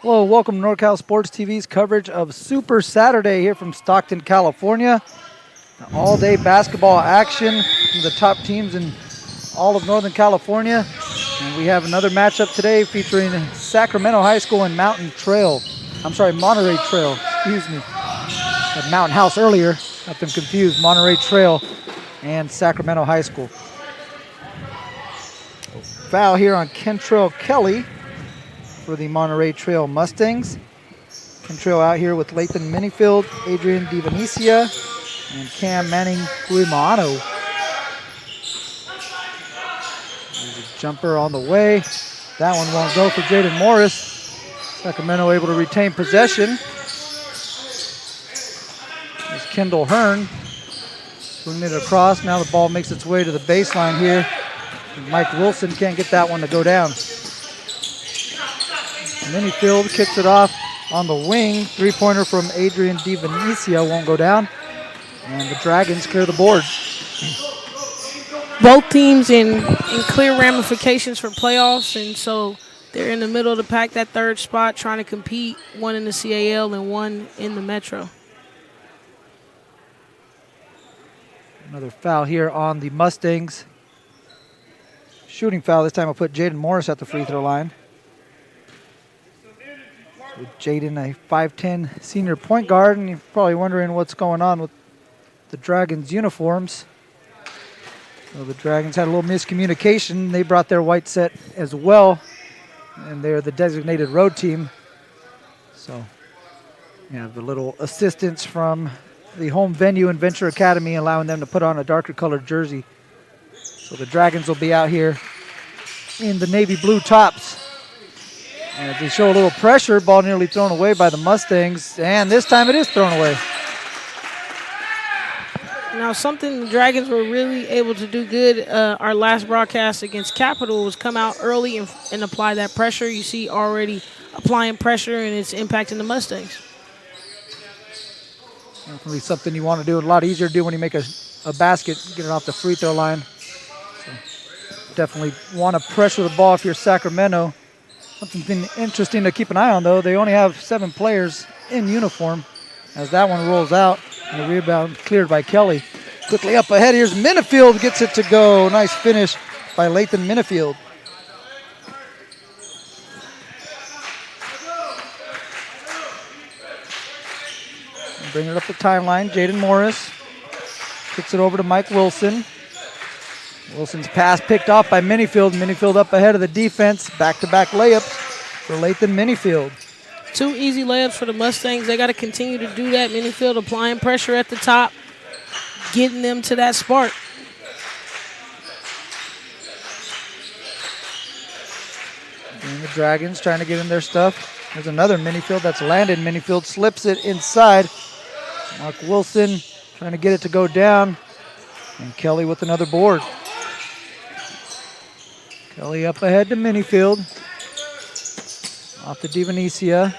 Hello, welcome to NorCal Sports TV's coverage of Super Saturday here from Stockton, California. All-day basketball action from the top teams in all of Northern California. And we have another matchup today featuring Sacramento High School and Monterey Trail, excuse me. Had Mountain House earlier, got them confused. Monterey Trail and Sacramento High School. Foul here on Kentrell Kelly for the Monterey Trail Mustangs. Kentrell out here with Lathan Minifield, Adrian DiVenecia, and Cam Manning Guimano. There's a jumper on the way. That one won't go for Jaden Morris. Sacramento able to retain possession. There's Kendall Hearn swinging it across. Now the ball makes its way to the baseline here. Mike Wilson can't get that one to go down. Minifield kicks it off on the wing. Three-pointer from Adrian DiVenecia won't go down. And the Dragons clear the board. Both teams in clear ramifications for playoffs, and so they're in the middle of the pack, that third spot, trying to compete, one in the CAL and one in the Metro. Another foul here on the Mustangs. Shooting foul. This time I'll put Jaden Morris at the free throw line. With Jaden, a 5'10 senior point guard, and you're probably wondering what's going on with the Dragons uniforms. So the Dragons had a little miscommunication. They brought their white set as well, and they're the designated road team. So you have a little assistance from the home venue in Venture Academy, allowing them to put on a darker colored jersey. So the Dragons will be out here in the navy blue tops. And if they show a little pressure, ball nearly thrown away by the Mustangs, and this time it is thrown away. Now, something the Dragons were really able to do good, our last broadcast against Capital, was come out early and apply that pressure. You see already applying pressure, and it's impacting the Mustangs. Definitely something you want to do. A lot easier to do when you make a basket, get it off the free throw line. So definitely want to pressure the ball if you're Sacramento. Something interesting to keep an eye on, though, they only have 7 players in uniform as that one rolls out. And the rebound cleared by Kelly. Quickly up ahead, here's Minifield, gets it to go. Nice finish by Lathan Minifield. Bring it up the timeline, Jaden Morris kicks it over to Mike Wilson. Wilson's pass picked off by Minifield. Minifield up ahead of the defense. Back-to-back layups for Lathan Minifield. 2 easy layups for the Mustangs. They got to continue to do that. Minifield applying pressure at the top, getting them to that spark. And the Dragons trying to get in their stuff. There's another Minifield that's landed. Minifield slips it inside. Mark Wilson trying to get it to go down. And Kelly with another board. Kelly up ahead to Minifield. Off to DiVenecia.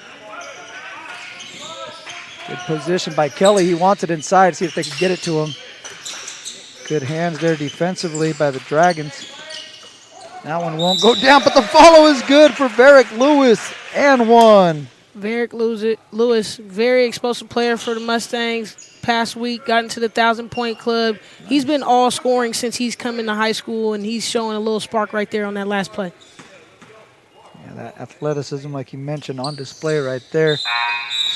Good position by Kelly. He wants it inside. See if they can get it to him. Good hands there defensively by the Dragons. That one won't go down, but the follow is good for Varick Lewis, and one. Varick Lewis, very explosive player for the Mustangs. Past week, got into the 1,000-point club. He's been all scoring since he's come into high school, and he's showing a little spark right there on that last play. Yeah, that athleticism, like you mentioned, on display right there.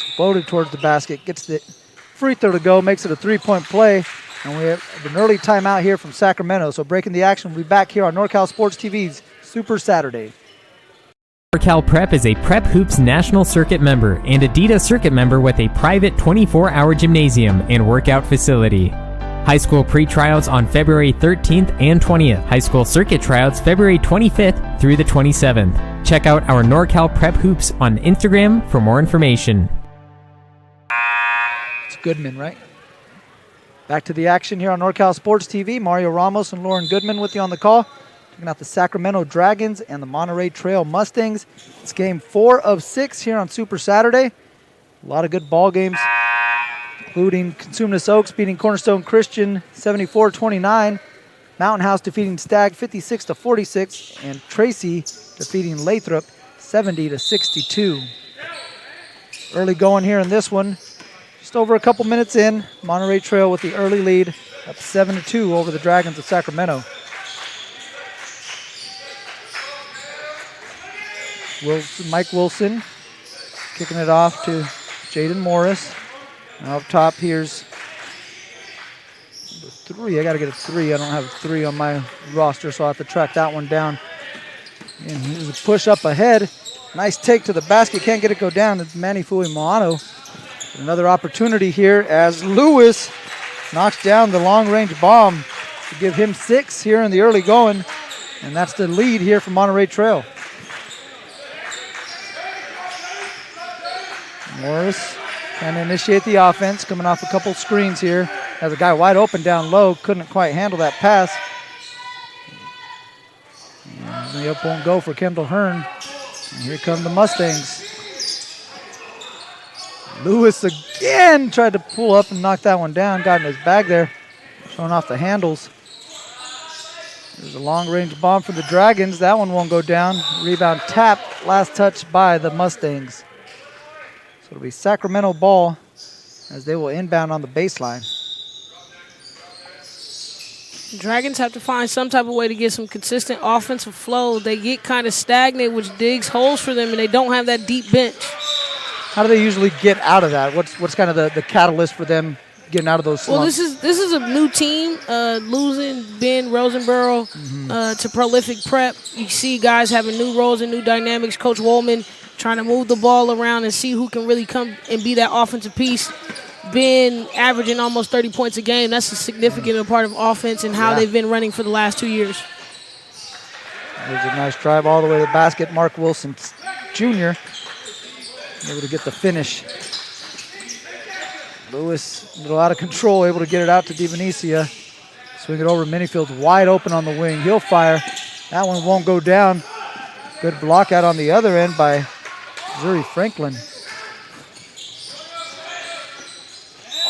Exploded towards the basket, gets the free throw to go, makes it a 3-point play. And we have an early timeout here from Sacramento. So breaking the action, we'll be back here on NorCal Sports TV's Super Saturday. NorCal Prep is a Prep Hoops National Circuit member and Adidas Circuit member with a private 24-hour gymnasium and workout facility. High school pre-tryouts on February 13th and 20th. High school circuit tryouts February 25th through the 27th. Check out our NorCal Prep Hoops on Instagram for more information. It's Goodman, right? Back to the action here on NorCal Sports TV. Mario Ramos and Lauren Goodman with you on the call. Checking out the Sacramento Dragons and the Monterey Trail Mustangs. It's game 4 of 6 here on Super Saturday. A lot of good ball games, including Consumnes Oaks beating Cornerstone Christian 74-29. Mountain House defeating Stagg 56-46. And Tracy defeating Lathrop 70-62. Early going here in this one. Just over a couple minutes in. Monterey Trail with the early lead, up 7-2 over the Dragons of Sacramento. Mike Wilson kicking it off to Jaden Morris. Now up top, here's number 3. I got to get a 3. I don't have a 3 on my roster, so I'll have to track that one down. And here's a push up ahead. Nice take to the basket. Can't get it go down. It's Manny Moano. Another opportunity here as Lewis knocks down the long-range bomb to give him 6 here in the early going. And that's the lead here for Monterey Trail. Morris trying to initiate the offense, coming off a couple screens here. Has a guy wide open down low, couldn't quite handle that pass. And the up won't go for Kendall Hearn. And here come the Mustangs. Lewis again tried to pull up and knock that one down, got in his bag there, showing off the handles. There's a long-range bomb for the Dragons. That one won't go down. Rebound tapped, last touch by the Mustangs. So it'll be Sacramento ball as they will inbound on the baseline. Dragons have to find some type of way to get some consistent offensive flow. They get kind of stagnant, which digs holes for them, and they don't have that deep bench. How do they usually get out of that? What's kind of the catalyst for them getting out of those slumps? Well, this is a new team, losing Ben Rosenborough to Prolific Prep. You see guys having new roles and new dynamics. Coach Woolman trying to move the ball around and see who can really come and be that offensive piece. Ben averaging almost 30 points a game. That's a significant part of offense and how they've been running for the last 2 years. There's a nice drive all the way to the basket. Mark Wilson Jr. able to get the finish. Lewis a little out of control, able to get it out to DiVenecia. Swing it over. Minifield's wide open on the wing. He'll fire. That one won't go down. Good block out on the other end by Zuri Franklin.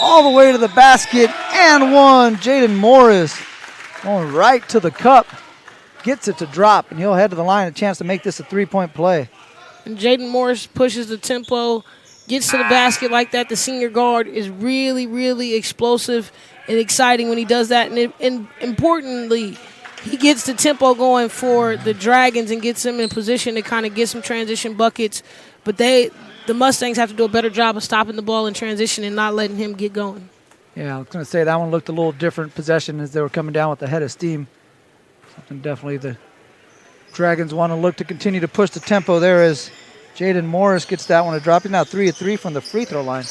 All the way to the basket and one. Jaden Morris going right to the cup. Gets it to drop, and he'll head to the line. A chance to make this a three-point play. And Jaden Morris pushes the tempo, gets to the basket like that. The senior guard is really, really explosive and exciting when he does that. And importantly, he gets the tempo going for the Dragons and gets them in position to kind of get some transition buckets. But the Mustangs have to do a better job of stopping the ball in transition and not letting him get going. Yeah, I was going to say that one looked a little different possession as they were coming down with the head of steam. Something definitely the Dragons want to look to continue to push the tempo there as Jaden Morris gets that one to drop. He's now 3 of 3 from the free throw line.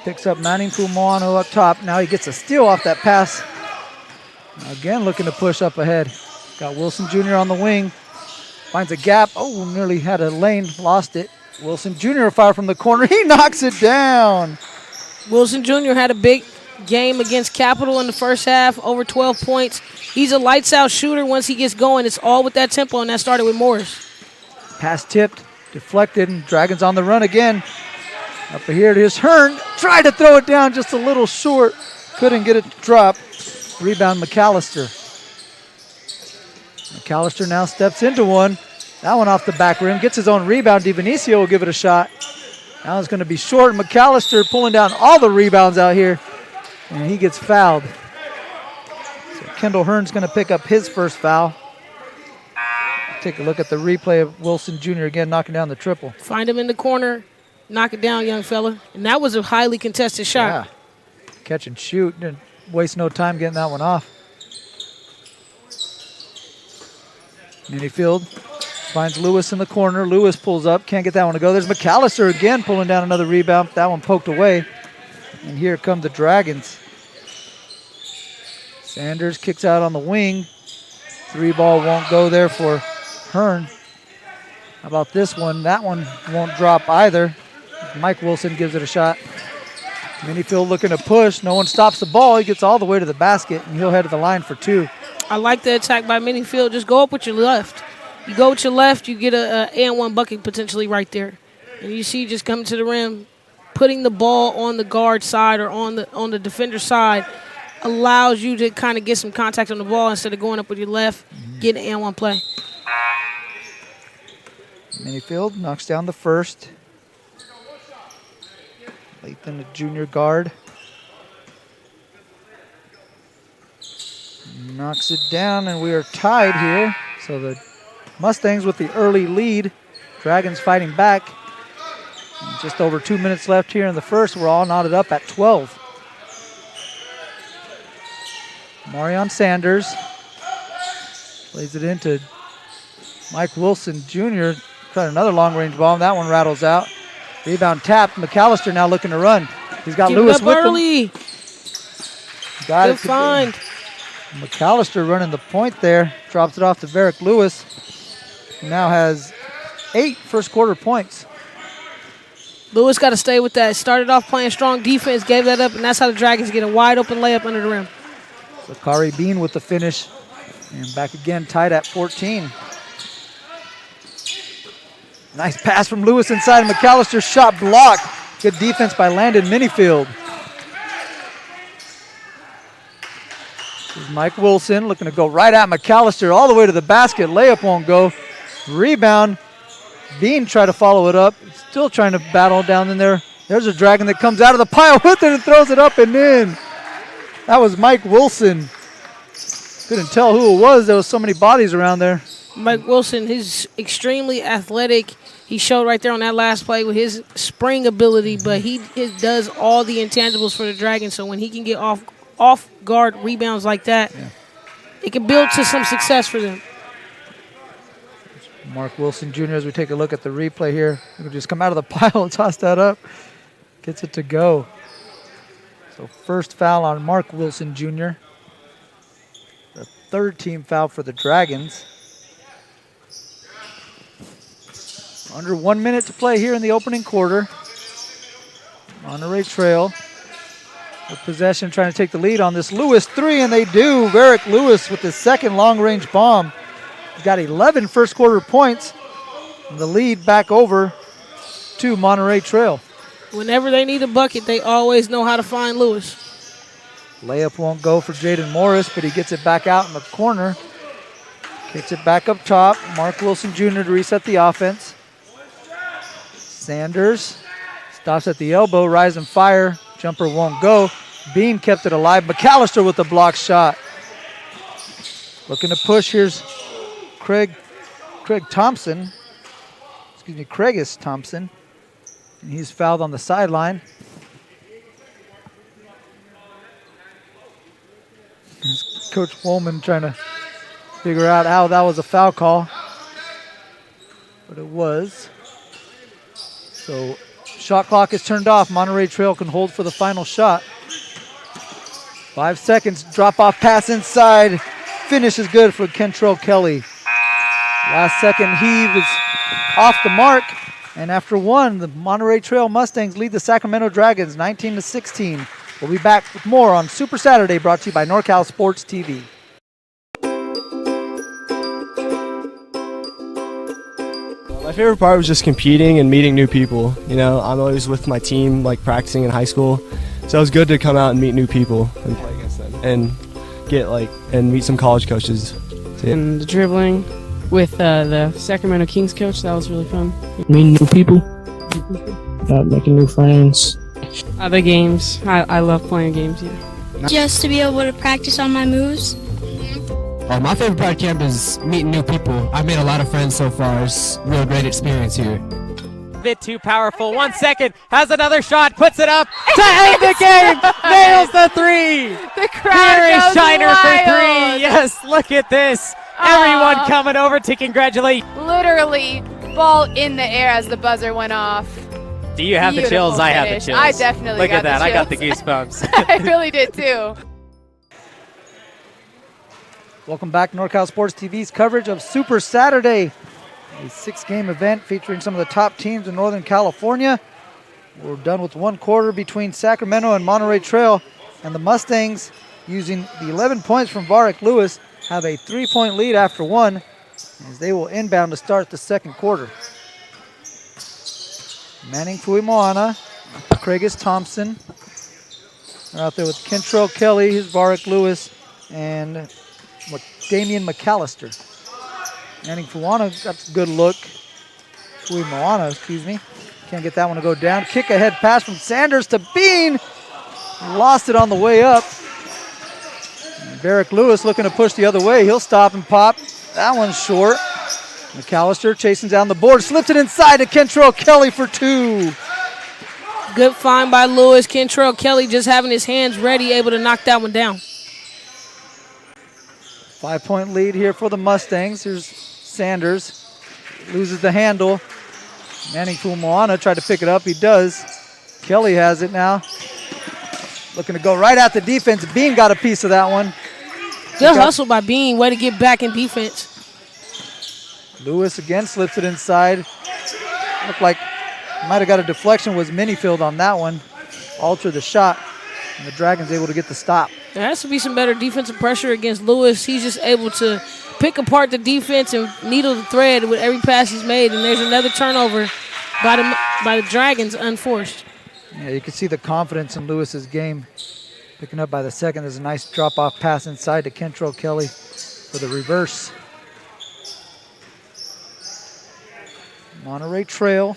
Picks up Manning Moano up top. Now he gets a steal off that pass. Again, looking to push up ahead. Got Wilson Jr. on the wing. Finds a gap. Oh, nearly had a lane. Lost it. Wilson Jr. fire from the corner. He knocks it down. Wilson Jr. had a big game against Capital in the first half, over 12 points. He's a lights-out shooter once he gets going. It's all with that tempo, and that started with Morris. Pass tipped, deflected, and Dragons on the run again. Up here it is Hearn. Tried to throw it down just a little short. Couldn't get it to drop. Rebound McAllister. McAllister now steps into one. That one off the back rim. Gets his own rebound. DiVenecia will give it a shot. Now it's going to be short. McAllister pulling down all the rebounds out here. And he gets fouled. So Kendall Hearn's going to pick up his first foul. Take a look at the replay of Wilson Jr. again knocking down the triple. Find him in the corner. Knock it down, young fella. And that was a highly contested shot. Yeah. Catch and shoot. Didn't waste no time getting that one off. Minifield finds Lewis in the corner. Lewis pulls up. Can't get that one to go. There's McAllister again pulling down another rebound. That one poked away. And here come the Dragons. Sanders kicks out on the wing. 3-ball won't go there for Hearn. How about this one? That one won't drop either. Mike Wilson gives it a shot. Minifield looking to push. No one stops the ball. He gets all the way to the basket, and he'll head to the line for 2. I like the attack by Minifield. Just go up with your left. You go with your left, you get a and-one bucket potentially right there. And you see just coming to the rim, putting the ball on the guard side or on the defender side allows you to kind of get some contact on the ball instead of going up with your left, getting an and-one play. Minifield knocks down the first. Lathan, a junior guard. Knocks it down, and we are tied here. So the Mustangs with the early lead. Dragons fighting back. And just over 2 minutes left here in the first. We're all knotted up at 12. Marion Sanders plays it into Mike Wilson Jr. Tried another long-range ball, and that one rattles out. Rebound tapped. McAllister now looking to run. He's got Give Lewis it up with early. him. Got Good it. find. McAllister running the point there. Drops it off to Varick Lewis. He now has 8 first-quarter points. Lewis got to stay with that. Started off playing strong defense, gave that up, and that's how the Dragons get a wide-open layup under the rim. Zakari Bean with the finish. And back again, tied at 14. Nice pass from Lewis inside. McAllister's shot blocked. Good defense by Landon Minifield. This is Mike Wilson looking to go right at McAllister all the way to the basket. Layup won't go. Rebound. Bean tried to follow it up. Still trying to battle down in there. There's a Dragon that comes out of the pile with it and throws it up and in. That was Mike Wilson. Couldn't tell who it was. There was so many bodies around there. Mike Wilson, he's extremely athletic. He showed right there on that last play with his spring ability, but he does all the intangibles for the Dragons. So when he can get off guard rebounds like that, it can build to some success for them. Mark Wilson Jr., as we take a look at the replay here, he'll just come out of the pile and toss that up. Gets it to go. So first foul on Mark Wilson Jr. The third team foul for the Dragons. Under 1 minute to play here in the opening quarter. Monterey Trail with possession, trying to take the lead on this Lewis three, and they do. Varick Lewis with his second long-range bomb. He's got 11 first-quarter points. And the lead back over to Monterey Trail. Whenever they need a bucket, they always know how to find Lewis. Layup won't go for Jaden Morris, but he gets it back out in the corner. Kicks it back up top. Mark Wilson Jr. to reset the offense. Sanders stops at the elbow, rise and fire. Jumper won't go. Bean kept it alive. McAllister with the block shot. Looking to push. Here's Craig Thompson. Excuse me, Craigus Thompson. And he's fouled on the sideline. Coach Woolman trying to figure out how that was a foul call. But it was. So shot clock is turned off. Monterey Trail can hold for the final shot. 5 seconds. Drop off pass inside. Finish is good for Kentrell Kelly. Last second heave is off the mark. And after one, the Monterey Trail Mustangs lead the Sacramento Dragons 19-16. We'll be back with more on Super Saturday, brought to you by NorCal Sports TV. My favorite part was just competing and meeting new people. You know, I'm always with my team, like practicing in high school. So it was good to come out and meet new people and play against them and and meet some college coaches. And the dribbling with the Sacramento Kings coach, that was really fun. Meeting new people, making new friends. Other games, I love playing games, yeah. Just to be able to practice on my moves. My favorite part of camp is meeting new people. I've made a lot of friends so far. It's a real great experience here. Bit too powerful. 1 second. Has another shot. Puts it up to end the game. Nails the three. The crowd Here is goes Shiner wild. for three. Yes, look at this. Everyone coming over to congratulate. Literally, ball in the air as the buzzer went off. Do you have the Beautiful chills? I have the finish. chills. I definitely Look got at that. the I got the chills. goosebumps. I really did too. Welcome back to NorCal Sports TV's coverage of Super Saturday, a 6-game event featuring some of the top teams in Northern California. We're done with one quarter between Sacramento and Monterey Trail, and the Mustangs, using the 11 points from Varick Lewis, have a 3-point lead after one, as they will inbound to start the second quarter. Manning Fuimoana, Craigus Thompson are out there with Kentrell Kelly, his Varick Lewis, and Damian McAllister. Manning Fuimoana got a good look. Moana, excuse me. Can't get that one to go down. Kick ahead pass from Sanders to Bean. Lost it on the way up. Derek Lewis looking to push the other way. He'll stop and pop. That one's short. McAllister chasing down the board. Slips it inside to Kentrell Kelly for 2. Good find by Lewis. Kentrell Kelly just having his hands ready, able to knock that one down. 5-point lead here for the Mustangs. Here's Sanders. Loses the handle. Manning Fumoana tried to pick it up. He does. Kelly has it now. Looking to go right at the defense. Bean got a piece of that one. Good hustle by Bean. Way to get back in defense. Lewis again slips it inside. Looked like might have got a deflection. Was Minifield on that one. Altered the shot. And the Dragons able to get the stop. There has to be some better defensive pressure against Lewis. He's just able to pick apart the defense and needle the thread with every pass he's made. And there's another turnover by the Dragons, unforced. Yeah, you can see the confidence in Lewis's game. Picking up by the second. There's a nice drop-off pass inside to Kentrell Kelly for the reverse. Monterey trail.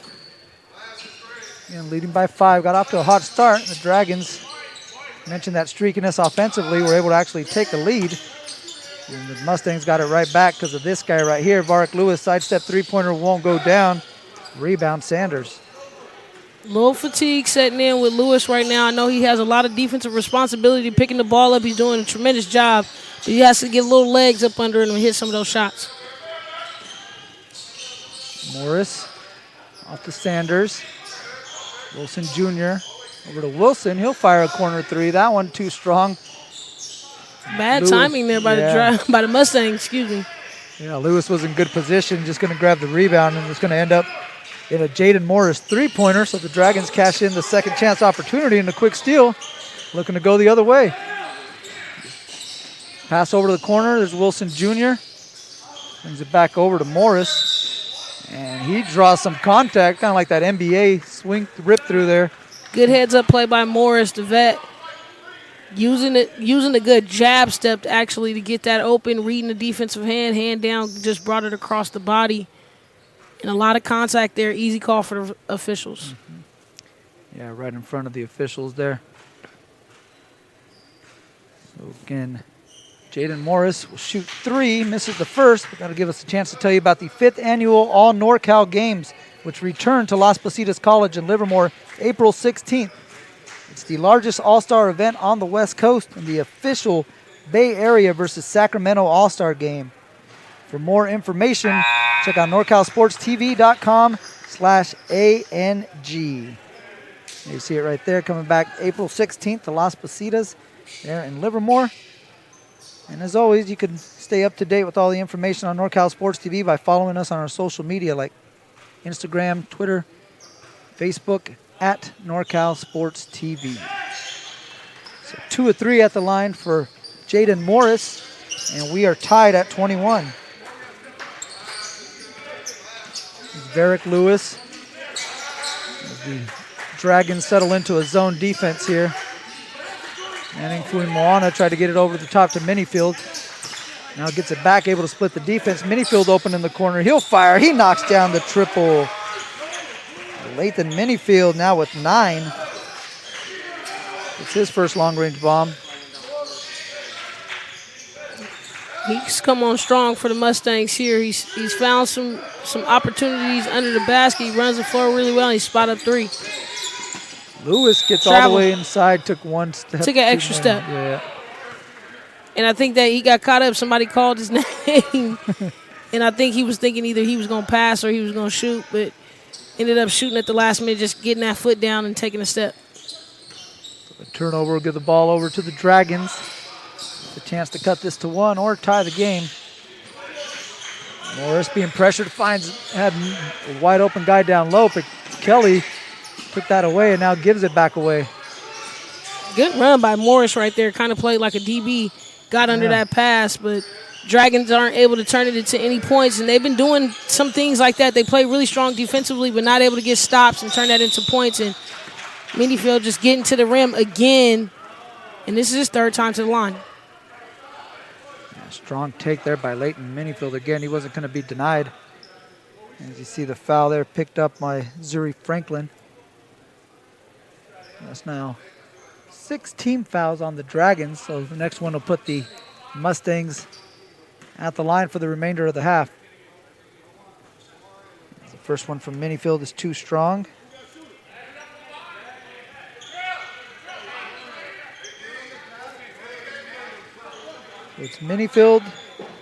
And leading by 5. Got off to a hot start. The Dragons, mentioned that streakiness offensively, were able to actually take the lead. And the Mustangs got it right back because of this guy right here. Varric Lewis, sidestep three-pointer won't go down. Rebound Sanders. Little fatigue setting in with Lewis right now. I know he has a lot of defensive responsibility picking the ball up. He's doing a tremendous job. But he has to get little legs up under him and hit some of those shots. Morris off to Sanders. Wilson Jr. over to Wilson. He'll fire a corner 3. That one too strong. Bad timing there by the Mustang, excuse me. Yeah, Lewis was in good position, just going to grab the rebound, and it's going to end up in a Jaden Morris three-pointer, so the Dragons cash in the second chance opportunity and a quick steal, looking to go the other way. Pass over to the corner. There's Wilson Jr. Brings it back over to Morris, and he draws some contact, kind of like that NBA swing rip through there. Good heads-up play by Morris, the vet. Using a good jab step actually to get that open, reading the defensive hand down, just brought it across the body. And a lot of contact there, easy call for the officials. Mm-hmm. Yeah, right in front of the officials there. So again, Jaden Morris will shoot 3, misses the first, but that'll give us a chance to tell you about the 5th annual All NorCal Games, which return to Las Positas College in Livermore April 16th. It's the largest all-star event on the West Coast and the official Bay Area versus Sacramento All-Star Game. For more information, check out NorCalSportsTV.com/ANG. You see it right there, coming back April 16th to Las Positas there in Livermore. And as always, you can stay up to date with all the information on NorCal Sports TV by following us on our social media like Instagram, Twitter, Facebook, at NorCal Sports TV. So 2 of 3 at the line for Jaden Morris, and we are tied at 21. Varric Lewis. As the Dragons settle into a zone defense here. Manning Fuimoana tried to get it over the top to Minifield. Now gets it back, able to split the defense. Minifield open in the corner. He'll fire. He knocks down the triple. Lathan Minifield now with 9. It's his first long-range bomb. He's come on strong for the Mustangs here. He's found some opportunities under the basket. He runs the floor really well, and he spot up 3. Lewis gets all the way inside, took one step. Took an extra step. Yeah. And I think that he got caught up. Somebody called his name. And I think he was thinking either he was going to pass or he was going to shoot, but ended up shooting at the last minute, just getting that foot down and taking a step. A turnover will give the ball over to the Dragons. A chance to cut this to 1 or tie the game. Morris being pressured, had a wide open guy down low, but Kelly took that away and now gives it back away. Good run by Morris right there. Kind of played like a DB. Got under that pass, but Dragons aren't able to turn it into any points, and they've been doing some things like that. They play really strong defensively, but not able to get stops and turn that into points. And Minifield just getting to the rim again, and this is his 3rd time to the line. Strong take there by Layton Minifield again. He wasn't going to be denied. As you see the foul there picked up by Zuri Franklin. That's now 6 team fouls on the Dragons, so the next one will put the Mustangs at the line for the remainder of the half. The first one from Minifield is too strong. So it's Minifield,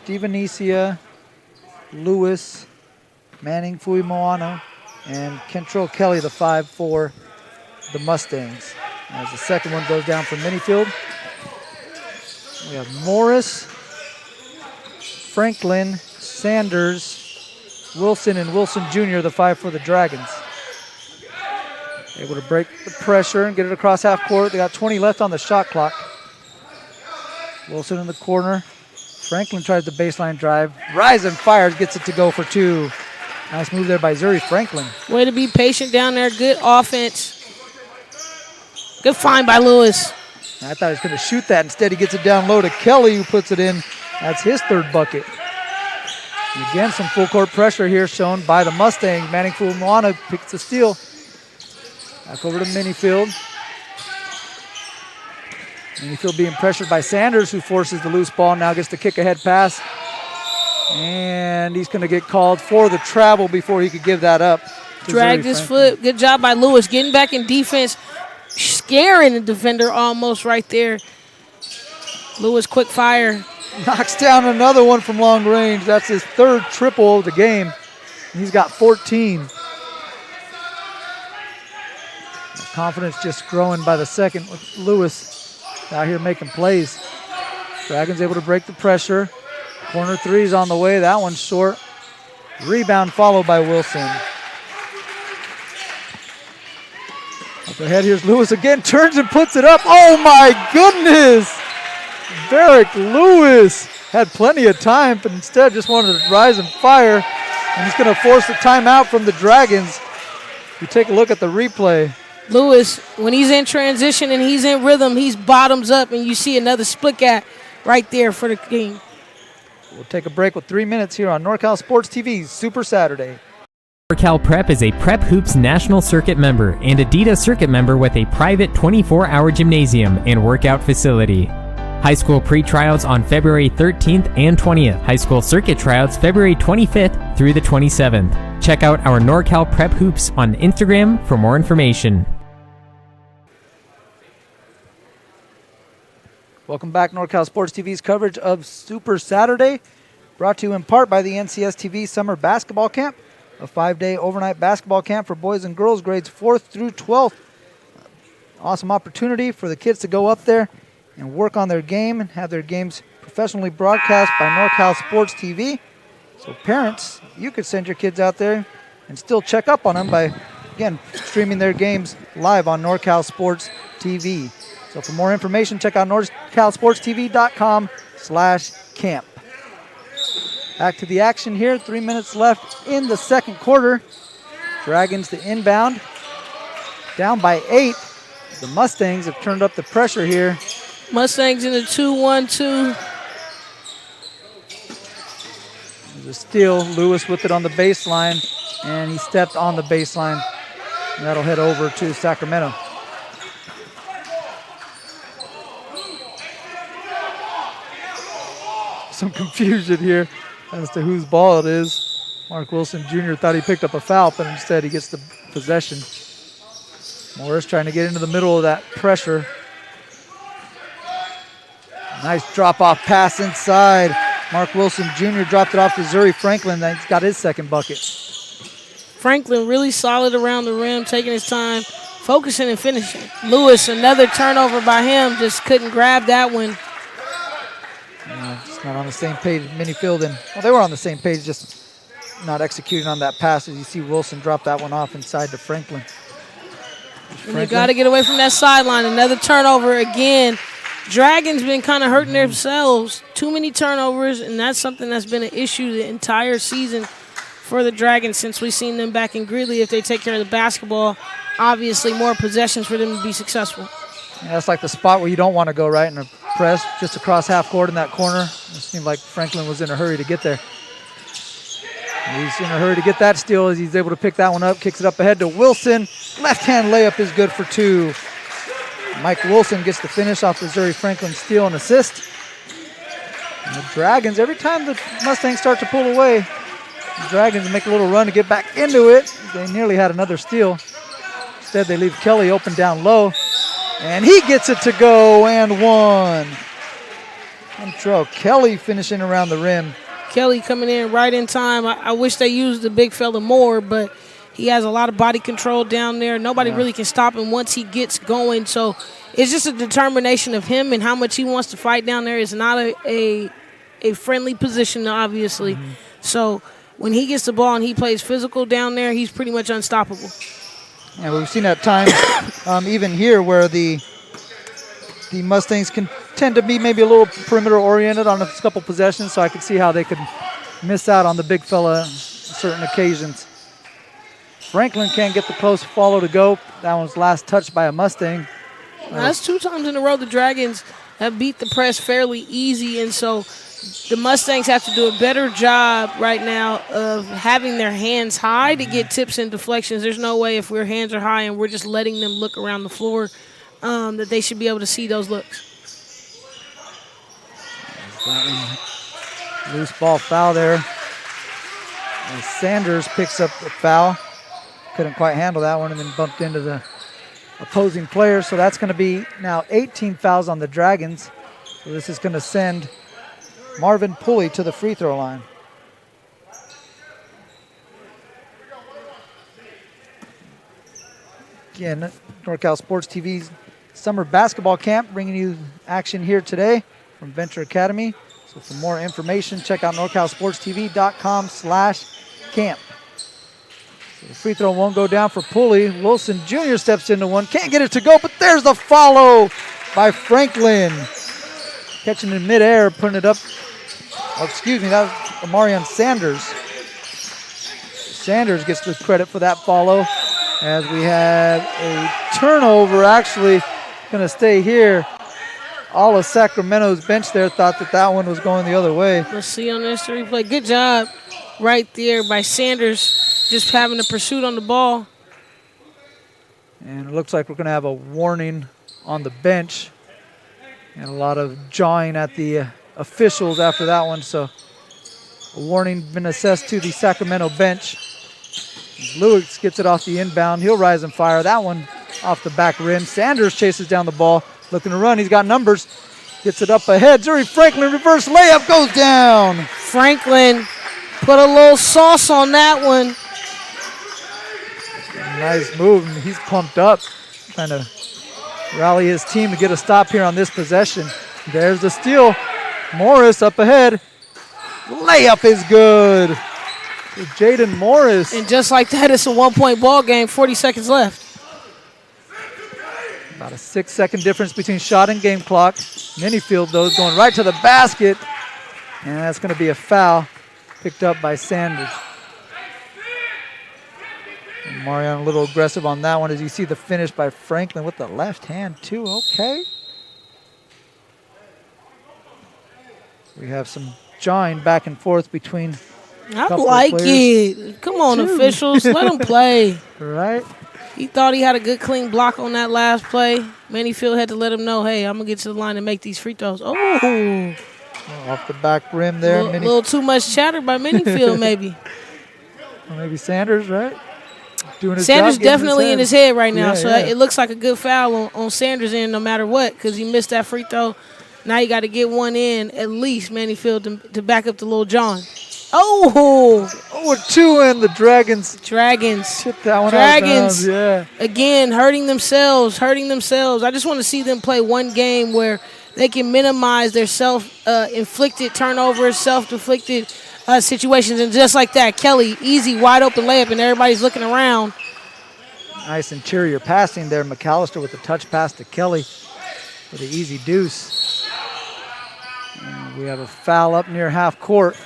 Divenesia, Lewis, Manning Fuimoano, and Kentrell Kelly, the 5 for the Mustangs. As the second one goes down for Minifield. We have Morris, Franklin, Sanders, Wilson, and Wilson Jr., the 5 for the Dragons. Able to break the pressure and get it across half court. They got 20 left on the shot clock. Wilson in the corner. Franklin tries the baseline drive. Rise and fires, gets it to go for 2. Nice move there by Zuri Franklin. Way to be patient down there. Good offense. Good find by Lewis. I thought he was going to shoot that. Instead, he gets it down low to Kelly, who puts it in. That's his 3rd bucket. And again, some full court pressure here shown by the Mustangs. Manning Fuimoano picks the steal. Back over to Minifield. Minifield being pressured by Sanders, who forces the loose ball. Now gets the kick-ahead pass. And he's going to get called for the travel before he could give that up. Dragged his foot. Good job by Lewis getting back in defense. Scaring the defender almost right there. Lewis, quick fire. Knocks down another one from long range. That's his 3rd triple of the game. He's got 14. Confidence just growing by the second with Lewis out here making plays. Dragons able to break the pressure. Corner 3 is on the way. That one's short. Rebound followed by Wilson. Up ahead, here's Lewis again. Turns and puts it up. Oh my goodness! Barrick Lewis had plenty of time, but instead just wanted to rise and fire. And he's going to force a timeout from the Dragons. You take a look at the replay. Lewis, when he's in transition and he's in rhythm, he's bottoms up, and you see another split gap right there for the game. We'll take a break with 3 minutes here on NorCal Sports TV's Super Saturday. NorCal Prep is a Prep Hoops National Circuit member and Adidas Circuit member with a private 24-hour gymnasium and workout facility. High school pre-tryouts on February 13th and 20th. High school circuit tryouts February 25th through the 27th. Check out our NorCal Prep Hoops on Instagram for more information. Welcome back, NorCal Sports TV's coverage of Super Saturday, brought to you in part by the NCS TV Summer Basketball Camp, a 5-day overnight basketball camp for boys and girls grades 4th through 12th. Awesome opportunity for the kids to go up there and work on their game and have their games professionally broadcast by NorCal Sports TV. So parents, you could send your kids out there and still check up on them by, again, streaming their games live on NorCal Sports TV. So for more information, check out NorCalSportsTV.com/camp. Back to the action here. 3 minutes left in the second quarter. Dragons the inbound. Down by 8. The Mustangs have turned up the pressure here. Mustangs in the 2-1-2. There's a steal. Lewis with it on the baseline, and he stepped on the baseline. And that'll head over to Sacramento. Some confusion here as to whose ball it is. Mark Wilson Jr. thought he picked up a foul, but instead he gets the possession. Morris trying to get into the middle of that pressure. Nice drop-off pass inside. Mark Wilson Jr. dropped it off to Zuri Franklin. He's got his 2nd bucket. Franklin really solid around the rim, taking his time, focusing and finishing. Lewis, another turnover by him, just couldn't grab that one. Just not on the same page as Minifield. Well, they were on the same page, just not executing on that pass. As you see Wilson drop that one off inside to Franklin. And they got to get away from that sideline. Another turnover again. Dragons been kind of hurting themselves. Too many turnovers, and that's something that's been an issue the entire season for the Dragons since we've seen them back in Greeley. If they take care of the basketball, obviously more possessions for them to be successful. Yeah, that's like the spot where you don't want to go, right, in a press, just across half court in that corner. It seemed like Franklin was in a hurry to get there. He's in a hurry to get that steal as he's able to pick that one up. Kicks it up ahead to Wilson. Left-hand layup is good for 2. Mike Wilson gets the finish off the Zuri Franklin steal and assist. And the Dragons, every time the Mustangs start to pull away, the Dragons make a little run to get back into it. They nearly had another steal. Instead, they leave Kelly open down low. And he gets it to go and 1. Montrell Kelly finishing around the rim. Kelly coming in right in time. I wish they used the big fella more, but he has a lot of body control down there. Nobody really can stop him once he gets going. So it's just a determination of him and how much he wants to fight down there. It's not a friendly position, obviously. Mm-hmm. So when he gets the ball and he plays physical down there, he's pretty much unstoppable. Yeah, we've seen at times, even here, where the Mustangs can tend to be maybe a little perimeter-oriented on a couple possessions, so I could see how they could miss out on the big fella on certain occasions. Franklin can't get the post follow to go. That one's last touched by a Mustang. That's 2 times in a row the Dragons have beat the press fairly easy, and so the Mustangs have to do a better job right now of having their hands high to get tips and deflections. There's no way if our hands are high and we're just letting them look around the floor that they should be able to see those looks. Loose ball foul there. And Sanders picks up the foul. Couldn't quite handle that one and then bumped into the opposing player. So that's going to be now 18 fouls on the Dragons. So this is going to send Marvin Pulley to the free throw line. Again, NorCal Sports TV's summer basketball camp bringing you action here today from Venture Academy. So for more information, check out norcalsportstv.com/camp. So the free throw won't go down for Pulley. Wilson Jr. steps into one. Can't get it to go, but there's the follow by Franklin. Catching in midair, putting it up. Oh, excuse me, that was Amarian Sanders. Sanders gets the credit for that follow as we have a turnover. Actually going to stay here. All of Sacramento's bench there thought that one was going the other way. Let's see on this replay. Good job right there by Sanders, just having a pursuit on the ball. And it looks like we're going to have a warning on the bench and a lot of jawing at the officials after that one. So a warning been assessed to the Sacramento bench. Lewis gets it off the inbound. He'll rise and fire. That one off the back rim. Sanders chases down the ball. Looking to run. He's got numbers. Gets it up ahead. Zuri Franklin reverse layup goes down. Franklin put a little sauce on that one. Nice move. He's pumped up. Trying to rally his team to get a stop here on this possession. There's the steal. Morris up ahead. Layup is good. Jaden Morris. And just like that, it's a 1-point ball game. 40 seconds left. About a 6-second difference between shot and game clock. Minifield, though, is going right to the basket. And that's going to be a foul picked up by Sanders. And Marion a little aggressive on that one as you see the finish by Franklin with the left hand, too. Okay. We have some jawing back and forth between I like it. Come on, officials. Let them play. Right. He thought he had a good clean block on that last play. Manyfield had to let him know, hey, I'm going to get to the line and make these free throws. Oh. Off the back rim there. A little too much chatter by Manyfield, maybe. Or maybe Sanders, right? Doing his Sanders job, definitely in his head right now, Yeah, so yeah. it looks like a good foul on Sanders' end no matter what because he missed that free throw. Now you got to get one in, at least, Manyfield, to back up the little John. Oh, 2 and the Dragons. Tipped that one Dragons, out of bounds, yeah. Again, hurting themselves. I just want to see them play one game where they can minimize their self-inflicted turnovers, self-inflicted situations. And just like that, Kelly, easy, wide-open layup, and everybody's looking around. Nice interior passing there. McAllister with the touch pass to Kelly for the easy deuce. And we have a foul up near half court.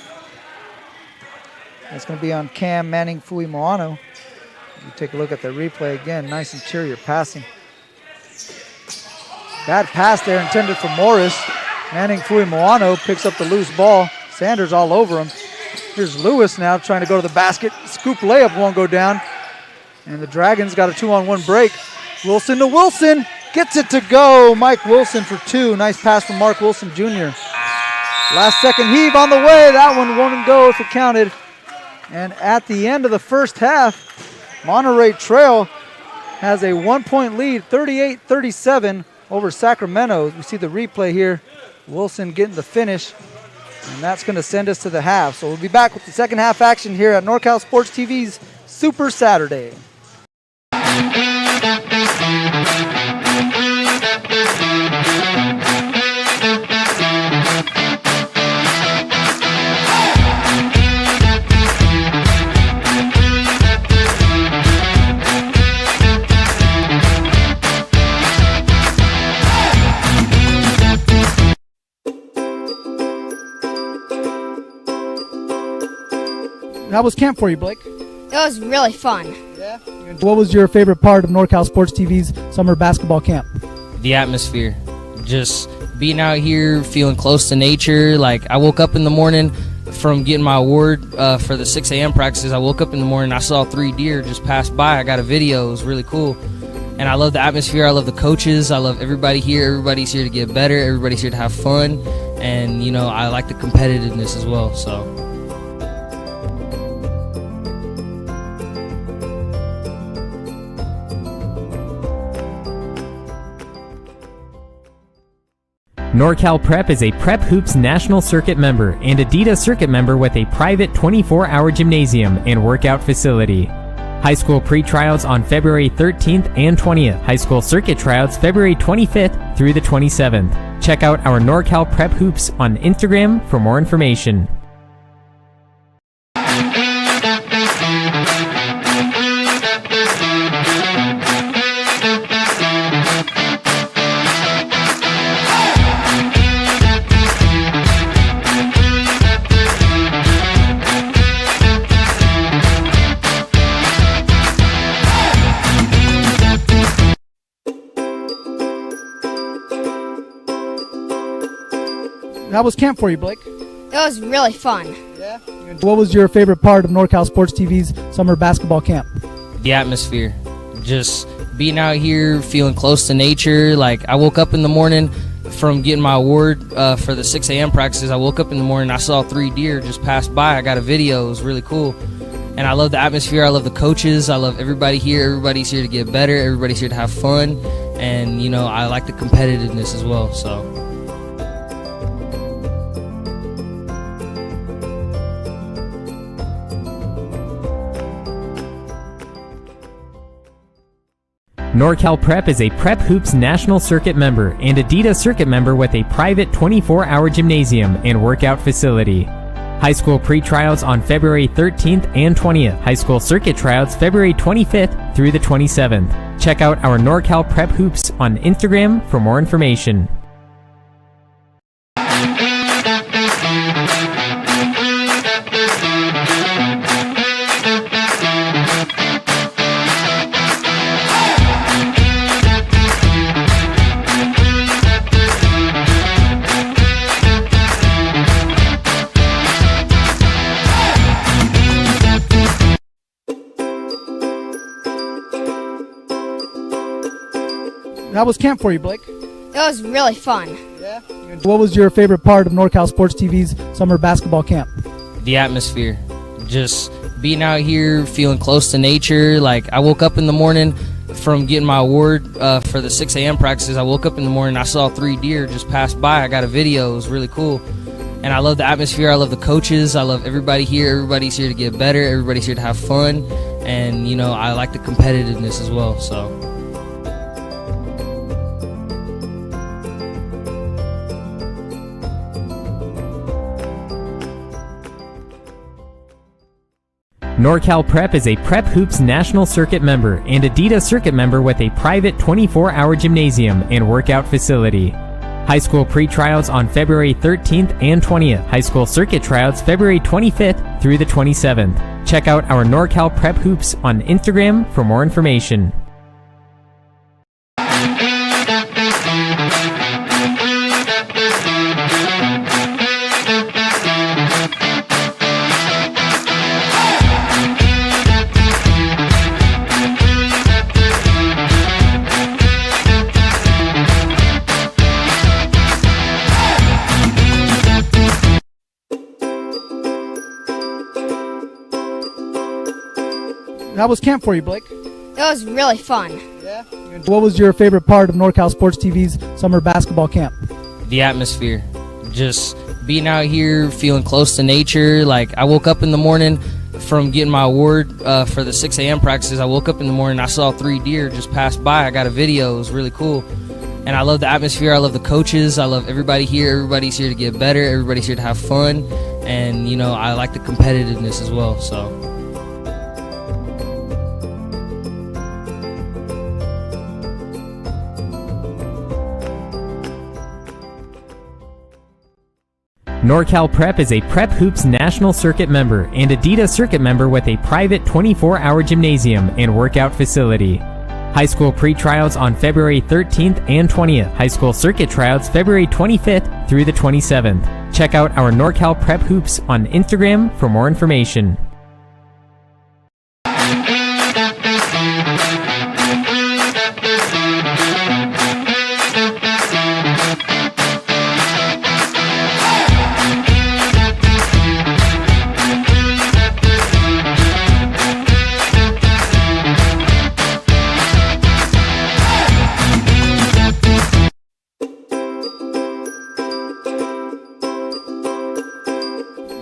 That's going to be on Cam Manning Fuimoano. You take a look at the replay again. Nice interior passing. Bad pass there intended for Morris. Manning Fuimoano picks up the loose ball. Sanders all over him. Here's Lewis now trying to go to the basket. Scoop layup won't go down. And the Dragons got a 2-on-1 break. Wilson to Wilson. Gets it to go. Mike Wilson for 2. Nice pass from Mark Wilson Jr. Last second heave on the way. That one won't go if it counted. And at the end of the first half, Monterey Trail has a 1-point lead, 38-37 over Sacramento. We see the replay here. Wilson getting the finish. And that's going to send us to the half. So we'll be back with the second half action here at NorCal Sports TV's Super Saturday. How was camp for you, Blake? It was really fun. Yeah. What was your favorite part of NorCal Sports TV's summer basketball camp? The atmosphere. Just being out here, feeling close to nature. Like, I woke up in the morning from getting my award for the 6 a.m. practices. I woke up in the morning, I saw 3 deer just pass by. I got a video. It was really cool. And I love the atmosphere. I love the coaches. I love everybody here. Everybody's here to get better. Everybody's here to have fun. And, you know, I like the competitiveness as well, so. NorCal Prep is a Prep Hoops National Circuit member and Adidas Circuit member with a private 24-hour gymnasium and workout facility. High school pre-tryouts on February 13th and 20th. High school circuit tryouts February 25th through the 27th. Check out our NorCal Prep Hoops on Instagram for more information. How was camp for you, Blake? It was really fun. Yeah. What was your favorite part of NorCal Sports TV's summer basketball camp? The atmosphere. Just being out here, feeling close to nature. Like, I woke up in the morning from getting my award for the 6 a.m. practices. I woke up in the morning, I saw 3 deer just pass by. I got a video. It was really cool. And I love the atmosphere. I love the coaches. I love everybody here. Everybody's here to get better. Everybody's here to have fun. And, you know, I like the competitiveness as well, so. NorCal Prep is a Prep Hoops National Circuit member and Adidas Circuit member with a private 24-hour gymnasium and workout facility. High school pre-tryouts on February 13th and 20th. High school circuit tryouts February 25th through the 27th. Check out our NorCal Prep Hoops on Instagram for more information. How was camp for you, Blake? It was really fun. Yeah. What was your favorite part of NorCal Sports TV's summer basketball camp? The atmosphere. Just being out here, feeling close to nature. Like, I woke up in the morning from getting my award for the 6 a.m. practices. I woke up in the morning, I saw 3 deer just pass by. I got a video. It was really cool. And I love the atmosphere. I love the coaches. I love everybody here. Everybody's here to get better. Everybody's here to have fun. And, you know, I like the competitiveness as well, so. NorCal Prep is a Prep Hoops National Circuit member and Adidas Circuit member with a private 24-hour gymnasium and workout facility. High school pre-tryouts on February 13th and 20th. High school circuit tryouts February 25th through the 27th. Check out our NorCal Prep Hoops on Instagram for more information. How was camp for you, Blake? It was really fun. Yeah. What was your favorite part of NorCal Sports TV's summer basketball camp? The atmosphere, just being out here, feeling close to nature. Like, I woke up in the morning from getting my award for the 6 a.m. practices. I woke up in the morning, I saw 3 deer just pass by. I got a video. It was really cool. And I love the atmosphere. I love the coaches. I love everybody here. Everybody's here to get better. Everybody's here to have fun. And, you know, I like the competitiveness as well. So. NorCal Prep is a Prep Hoops National Circuit member and Adidas Circuit member with a private 24-hour gymnasium and workout facility. High school pre-trials on February 13th and 20th. High school circuit tryouts February 25th through the 27th. Check out our NorCal Prep Hoops on Instagram for more information.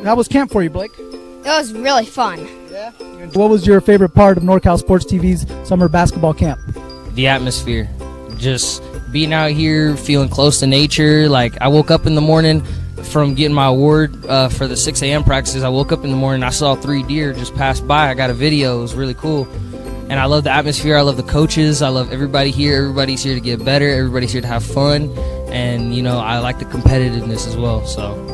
How was camp for you, Blake? It was really fun. Yeah. What was your favorite part of NorCal Sports TV's summer basketball camp? The atmosphere, just being out here, feeling close to nature. Like, I woke up in the morning from getting my award for the 6 a.m. practices. I woke up in the morning, I saw 3 deer just pass by. I got a video. It was really cool. And I love the atmosphere. I love the coaches. I love everybody here. Everybody's here to get better. Everybody's here to have fun. And, you know, I like the competitiveness as well. So.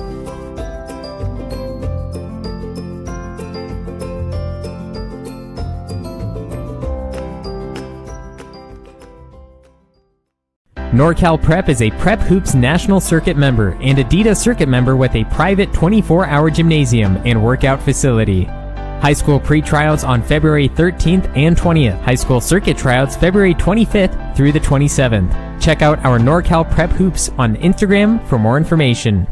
NorCal Prep is a Prep Hoops National Circuit member and Adidas Circuit member with a private 24-hour gymnasium and workout facility. High school pre-trials on February 13th and 20th. High school circuit tryouts February 25th through the 27th. Check out our NorCal Prep Hoops on Instagram for more information.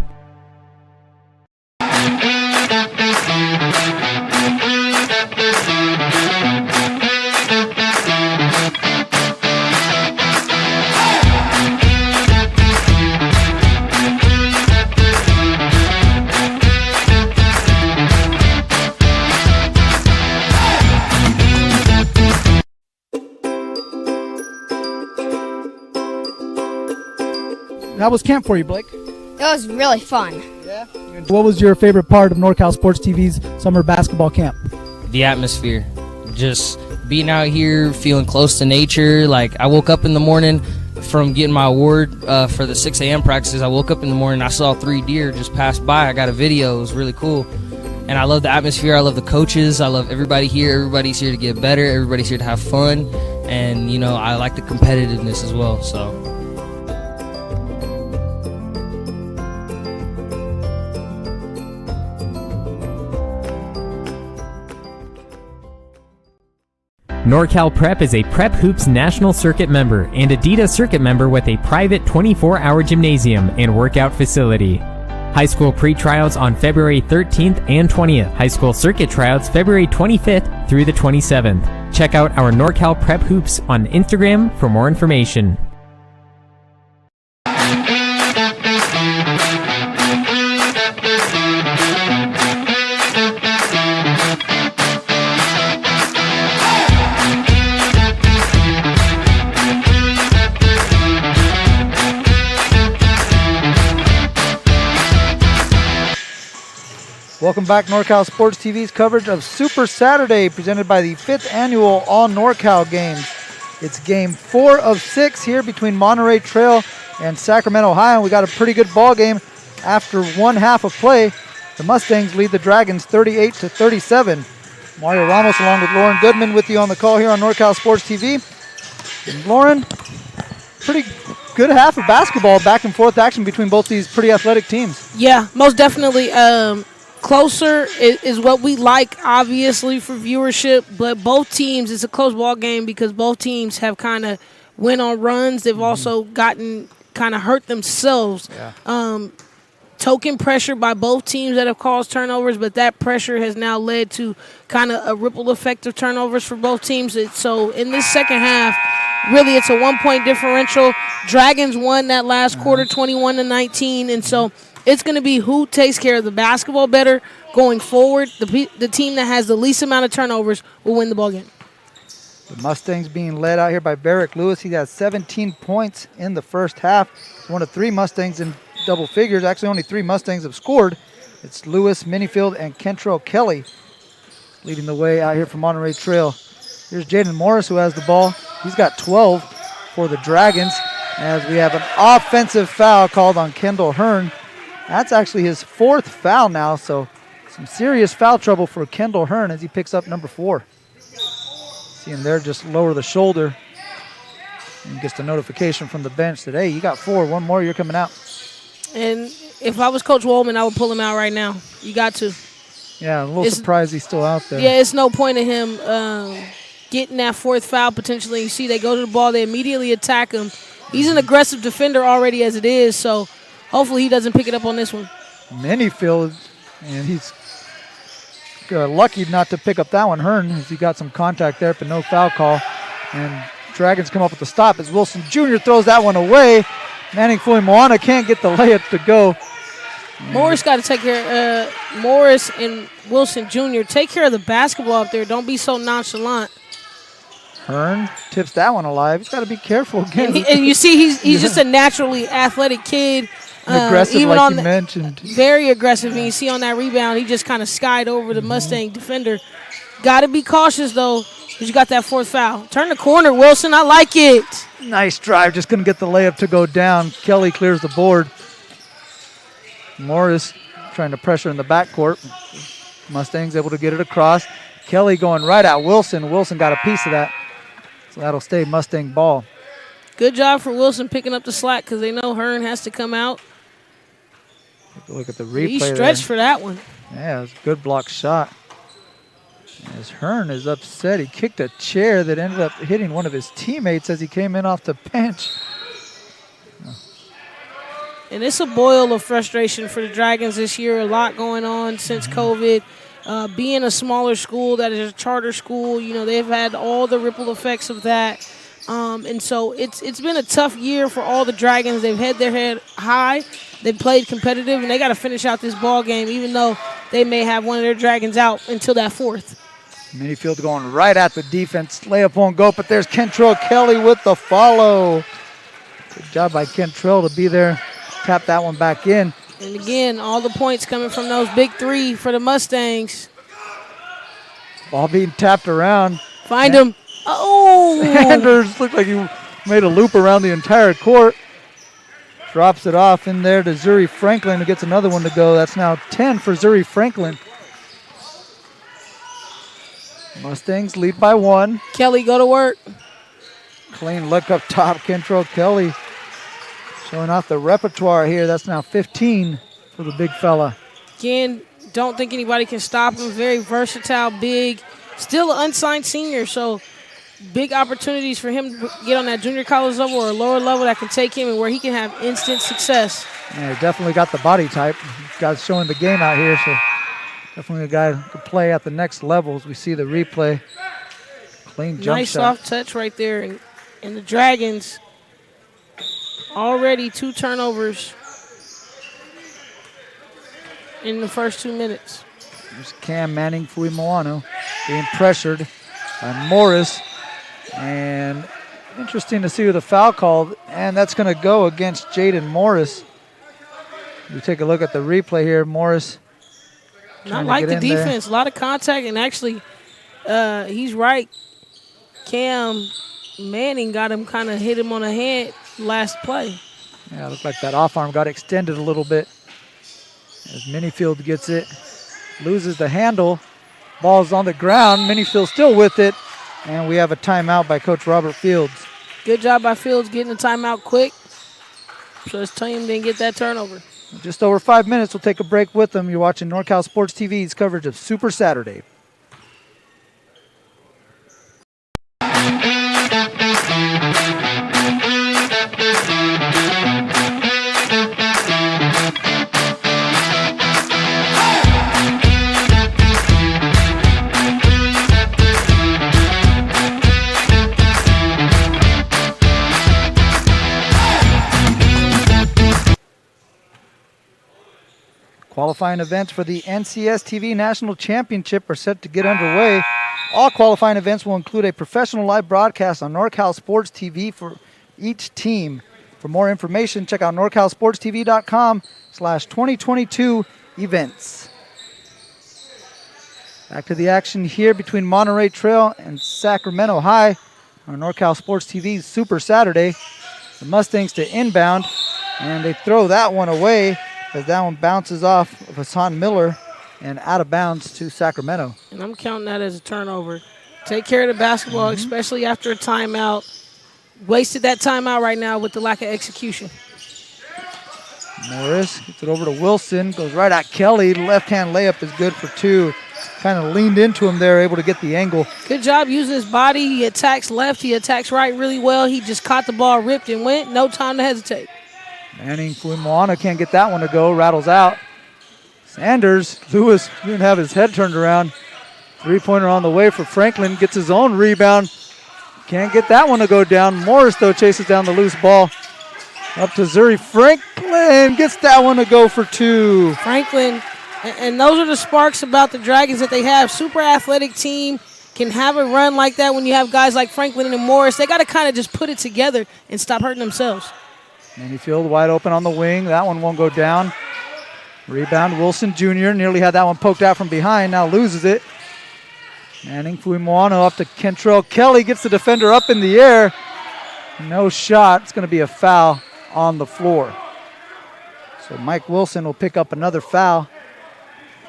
How was camp for you, Blake? It was really fun. Yeah. What was your favorite part of NorCal Sports TV's summer basketball camp? The atmosphere, just being out here, feeling close to nature. Like, I woke up in the morning from getting my award for the 6 a.m. practices. I woke up in the morning, I saw 3 deer just pass by. I got a video. It was really cool. And I love the atmosphere. I love the coaches. I love everybody here. Everybody's here to get better. Everybody's here to have fun. And, you know, I like the competitiveness as well. So. NorCal Prep is a Prep Hoops National Circuit member and Adidas Circuit member with a private 24-hour gymnasium and workout facility. High school pre-trials on February 13th and 20th. High school circuit tryouts February 25th through the 27th. Check out our NorCal Prep Hoops on Instagram for more information. Welcome back, NorCal Sports TV's coverage of Super Saturday, presented by the 5th annual All NorCal Games. It's game 4 of 6 here between Monterey Trail and Sacramento High, and we got a pretty good ball game. After one half of play, the Mustangs lead the Dragons 38-37. Mario Ramos along with Lauren Goodman with you on the call here on NorCal Sports TV. And Lauren, pretty good half of basketball, back and forth action between both these pretty athletic teams. Yeah, most definitely. Closer is what we like, obviously, for viewership. But both teams, it's a close ball game because both teams have kind of went on runs. They've also gotten kind of hurt themselves. Yeah. token pressure by both teams that have caused turnovers, but that pressure has now led to kind of a ripple effect of turnovers for both teams. So in this second half, really it's a 1-point differential. Dragons won that last quarter 21-19, and so it's going to be who takes care of the basketball better going forward. The team that has the least amount of turnovers will win the ball game. The Mustangs being led out here by Barrick Lewis. He has 17 points in the first half. He's one of 3 Mustangs in double figures. Actually, only 3 Mustangs have scored. It's Lewis, Minifield, and Kentrell Kelly leading the way out here from Monterey Trail. Here's Jaden Morris, who has the ball. He's got 12 for the Dragons, as we have an offensive foul called on Kendall Hearn. That's actually his 4th foul now, so some serious foul trouble for Kendall Hearn as he picks up number 4. See him there just lower the shoulder and gets the notification from the bench that, hey, you got 4, 1 more, you're coming out. And if I was Coach Woolman, I would pull him out right now. You got to. Yeah, a little surprised he's still out there. Yeah, it's no point in him getting that 4th foul potentially. You see they go to the ball, they immediately attack him. He's an aggressive defender already as it is, so hopefully he doesn't pick it up on this one. Minifield, and he's lucky not to pick up that one. Hearn, as he got some contact there, but no foul call. And Dragons come up with the stop as Wilson Jr. throws that one away. Manning Moana can't get the layup to go. Morris got to take care. Morris and Wilson Jr. take care of the basketball up there. Don't be so nonchalant. Hearn tips that one alive. He's got to be careful again. And you see, he's just a naturally athletic kid. Aggressive, even like on you mentioned. Very aggressive. And you see on that rebound, he just kind of skied over the Mustang defender. Got to be cautious, though, because you got that 4th foul. Turn the corner, Wilson. I like it. Nice drive. Just couldn't get the layup to go down. Kelly clears the board. Morris trying to pressure in the backcourt. Mustangs able to get it across. Kelly going right at Wilson. Wilson got a piece of that. So that'll stay Mustang ball. Good job for Wilson picking up the slack because they know Hearn has to come out. Take a look at the replay. He stretched for that one. Yeah, it was a good block shot. As Hearn is upset, he kicked a chair that ended up hitting one of his teammates as he came in off the bench. And it's a boil of frustration for the Dragons this year. A lot going on since COVID. Being a smaller school that is a charter school, they've had all the ripple effects of that. And so it's been a tough year for all the Dragons. They've had their head high. They've played competitive, and they got to finish out this ball game, even though they may have one of their Dragons out until that 4th. Minifield going right at the defense. Layup won't go, but there's Kentrell Kelly with the follow. Good job by Kentrell to be there. Tap that one back in. And again, all the points coming from those big 3 for the Mustangs. Ball being tapped around. Find him. Oh! Sanders looked like he made a loop around the entire court. Drops it off in there to Zuri Franklin, who gets another one to go. That's now 10 for Zuri Franklin. Mustangs lead by 1. Kelly, go to work. Clean look up top. Kentrell Kelly showing off the repertoire here. That's now 15 for the big fella. Again, don't think anybody can stop him. Very versatile, big. Still an unsigned senior, so big opportunities for him to get on that junior college level or lower level that can take him and where he can have instant success. Yeah, he definitely got the body type. Guys showing the game out here, so definitely a guy who could play at the next level as we see the replay. Clean jump nice shot. soft touch right there. And the Dragons already 2 turnovers in the first 2 minutes. There's Cam Manning Fuimoano being pressured by Morris. And interesting to see who the foul called. And that's going to go against Jaden Morris. You take a look at the replay here. Morris. Not like the defense. A lot of contact. And actually, he's right. Cam Manning got him, kind of hit him on the head last play. Yeah, it looked like that off arm got extended a little bit. As Minifield gets it. Loses the handle. Ball's on the ground. Minifield still with it. And we have a timeout by Coach Robert Fields. Good job by Fields getting the timeout quick. So his team didn't get that turnover. Just over 5 minutes. We'll take a break with them. You're watching NorCal Sports TV's coverage of Super Saturday. Qualifying events for the NCS TV National Championship are set to get underway. All qualifying events will include a professional live broadcast on NorCal Sports TV for each team. For more information, check out norcalsportstv.com/2022 events. Back to the action here between Monterey Trail and Sacramento High on NorCal Sports TV's Super Saturday. The Mustangs to inbound, and they throw that one away as that one bounces off of Hassan Miller and out of bounds to Sacramento. And I'm counting that as a turnover. Take care of the basketball, especially after a timeout. Wasted that timeout right now with the lack of execution. Morris gets it over to Wilson, goes right at Kelly. Left-hand layup is good for two. Kind of leaned into him there, able to get the angle. Good job using his body. He attacks left, he attacks right really well. He just caught the ball, ripped and went. No time to hesitate. Manning Fuimoana can't get that one to go, rattles out. Sanders, Lewis didn't have his head turned around. Three-pointer on the way for Franklin, gets his own rebound. Can't get that one to go down. Morris, though, chases down the loose ball. Up to Zuri. Franklin gets that one to go for two. Franklin, and those are the sparks about the Dragons that they have. Super athletic team, can have a run like that when you have guys like Franklin and Morris. They got to kind of just put it together and stop hurting themselves. Manyfield wide open on the wing. That one won't go down. Rebound, Wilson Jr. nearly had that one poked out from behind. Now loses it. Manning Fuimoano up to Kentrell Kelly. Gets the defender up in the air. No shot. It's going to be a foul on the floor. So Mike Wilson will pick up another foul.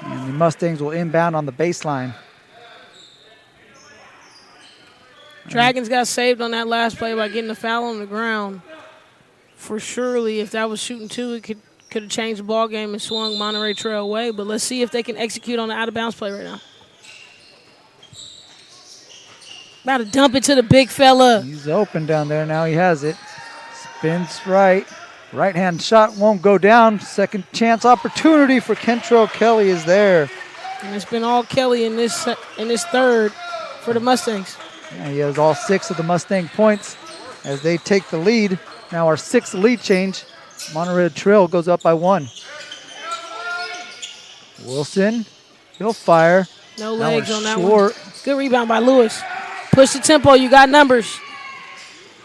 And the Mustangs will inbound on the baseline. Dragons got saved on that last play by getting the foul on the ground. For surely, if that was shooting two, it could have changed the ball game and swung Monterey Trail away. But let's see if they can execute on the out-of-bounds play right now. About to dump it to the big fella. He's open down there. Now he has it. Spins right. Right-hand shot won't go down. Second chance opportunity for Kentrell Kelly is there. And it's been all Kelly in this third for the Mustangs. Yeah, he has all 6 of the Mustang points as they take the lead. Now our 6th lead change. Monterey Trail goes up by 1. Wilson, he'll fire. No legs on that short. one. Good rebound by Lewis. Push the tempo, you got numbers.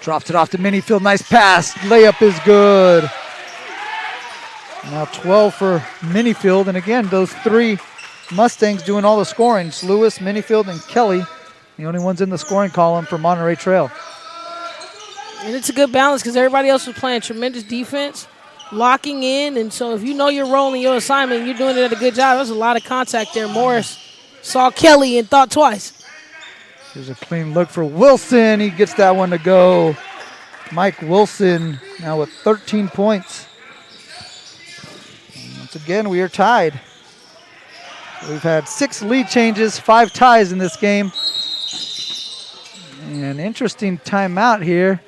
Drops it off to Manyfield, nice pass. Layup is good. Now 12 for Manyfield, and again, those 3 Mustangs doing all the scoring. It's Lewis, Manyfield, and Kelly, the only ones in the scoring column for Monterey Trail. And it's a good balance because everybody else was playing tremendous defense, locking in, and so if you know your role in your assignment, you're doing it at a good job. There's a lot of contact there. Morris saw Kelly and thought twice. Here's a clean look for Wilson. He gets that one to go. Mike Wilson now with 13 points. And once again, we are tied. We've had 6 lead changes, 5 ties in this game. An interesting timeout here.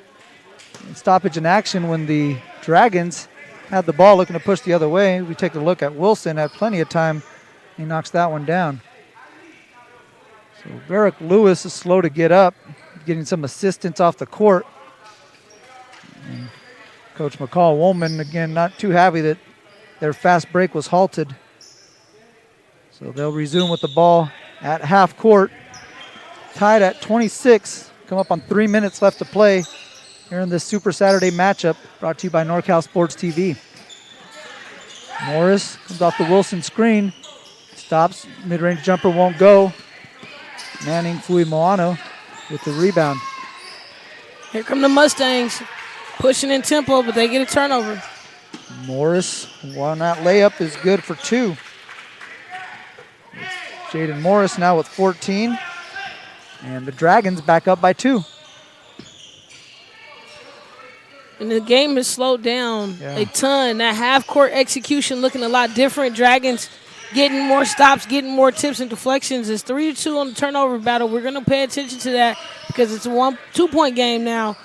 Stoppage in action when the Dragons had the ball looking to push the other way. We take a look at Wilson, had plenty of time. He knocks that one down. So Varick Lewis is slow to get up, getting some assistance off the court. And Coach McCall Woolman, again, not too happy that their fast break was halted. So they'll resume with the ball at half court. Tied at 26, come up on 3 minutes left to play here in this Super Saturday matchup brought to you by NorCal Sports TV. Morris comes off the Wilson screen, stops, mid-range jumper won't go. Manning Fuimoano with the rebound. Here come the Mustangs, pushing in tempo, but they get a turnover. Morris, one that layup is good for 2. Jaden Morris now with 14. And the Dragons back up by 2. And the game has slowed down a ton. That half-court execution looking a lot different. Dragons getting more stops, getting more tips and deflections. It's 3-2 on the turnover battle. We're going to pay attention to that because it's a 2-point game now.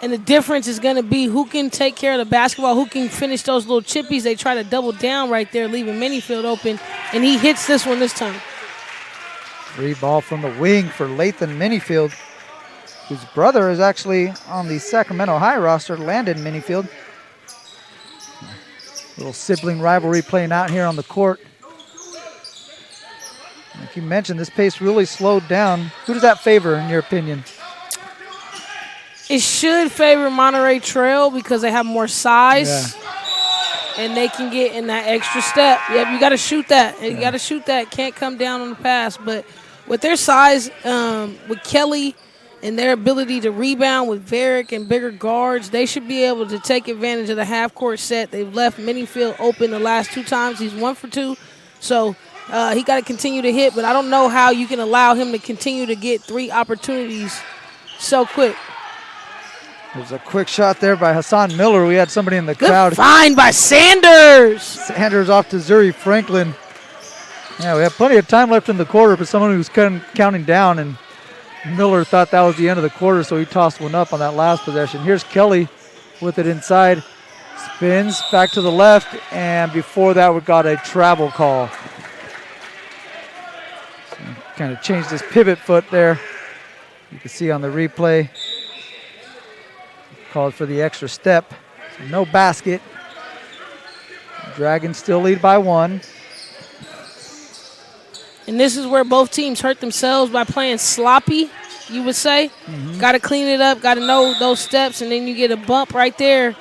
And the difference is going to be who can take care of the basketball, who can finish those little chippies. They try to double down right there, leaving Manyfield open. And he hits this one this time. Free ball from the wing for Lathan Manyfield, whose brother is actually on the Sacramento High roster, Landon Manyfield. Little sibling rivalry playing out here on the court. Like you mentioned, this pace really slowed down. Who does that favor, in your opinion? It should favor Monterey Trail because they have more size. Yeah. And they can get in that extra step. Yep, you got to shoot that. You got to shoot that. Can't come down on the pass. But with their size, with Kelly and their ability to rebound with Varick and bigger guards, they should be able to take advantage of the half-court set. They've left Minifield open the last 2 times. He's 1 for 2. So he got to continue to hit. But I don't know how you can allow him to continue to get 3 opportunities so quick. There's a quick shot there by Hassan Miller. We had somebody in the crowd. Good find by Sanders. Sanders off to Zuri Franklin. Yeah, we have plenty of time left in the quarter, but someone who's counting down, and Miller thought that was the end of the quarter, so he tossed one up on that last possession. Here's Kelly with it inside. Spins back to the left, and before that we got a travel call. So kind of changed his pivot foot there. You can see on the replay. Called for the extra step. So no basket. Dragons still lead by 1. And this is where both teams hurt themselves by playing sloppy, you would say. Got to clean it up, got to know those steps, and then you get a bump right there.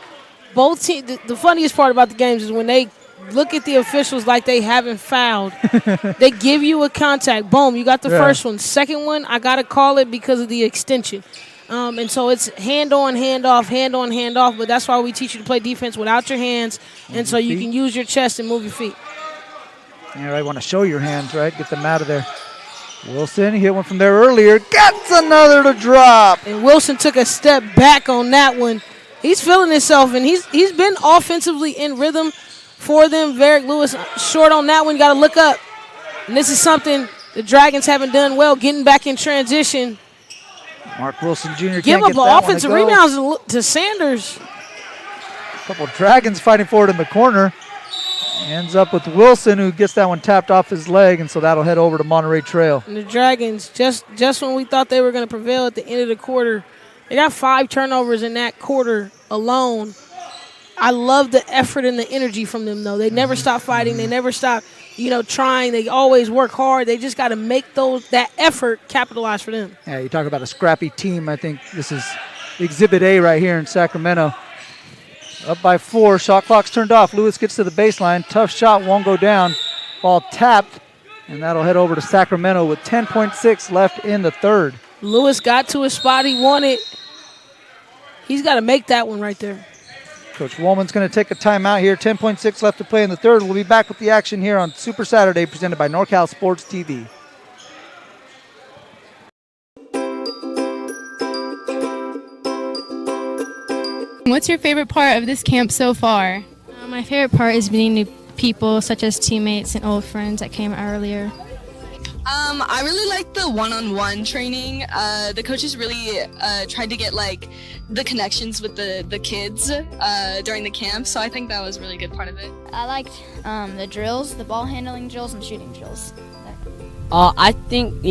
Both teams. The funniest part about the games is when they look at the officials like they haven't fouled. They give you a contact. Boom, you got the first one. Second one, I got to call it because of the extension. And so it's hand on, hand off, hand on, hand off. But that's why we teach you to play defense without your hands, and so you can use your chest and move your feet. Yeah, right. Want to show your hands, right? Get them out of there. Wilson hit one from there earlier. Gets another to drop. And Wilson took a step back on that one. He's feeling himself, and he's been offensively in rhythm for them. Varick Lewis short on that one. Got to look up. And this is something the Dragons haven't done well, getting back in transition. Mark Wilson Jr. Give can't up get that offensive one to go. rebounds to Sanders. A couple Dragons fighting for it in the corner. Ends up with Wilson, who gets that one tapped off his leg, and so that'll head over to Monterey Trail. And the Dragons, just when we thought they were going to prevail at the end of the quarter, they got 5 turnovers in that quarter alone. I love the effort and the energy from them, though. They never stop fighting. They never stop, trying. They always work hard. They just got to make that effort capitalize for them. Yeah, you talk about a scrappy team. I think this is Exhibit A right here in Sacramento. Up by 4. Shot clock's turned off. Lewis gets to the baseline. Tough shot, won't go down. Ball tapped, and that'll head over to Sacramento with 10.6 left in the third. Lewis got to a spot he wanted. He's got to make that one right there. Coach Woolman's going to take a timeout here. 10.6 left to play in the third. We'll be back with the action here on Super Saturday presented by NorCal Sports TV. What's your favorite part of this camp so far? My favorite part is meeting new people, such as teammates and old friends that came earlier. I really like the one-on-one training. The coaches really tried to get the connections with the kids during the camp, so I think that was a really good part of it. I liked the drills, the ball handling drills, and shooting drills. I think,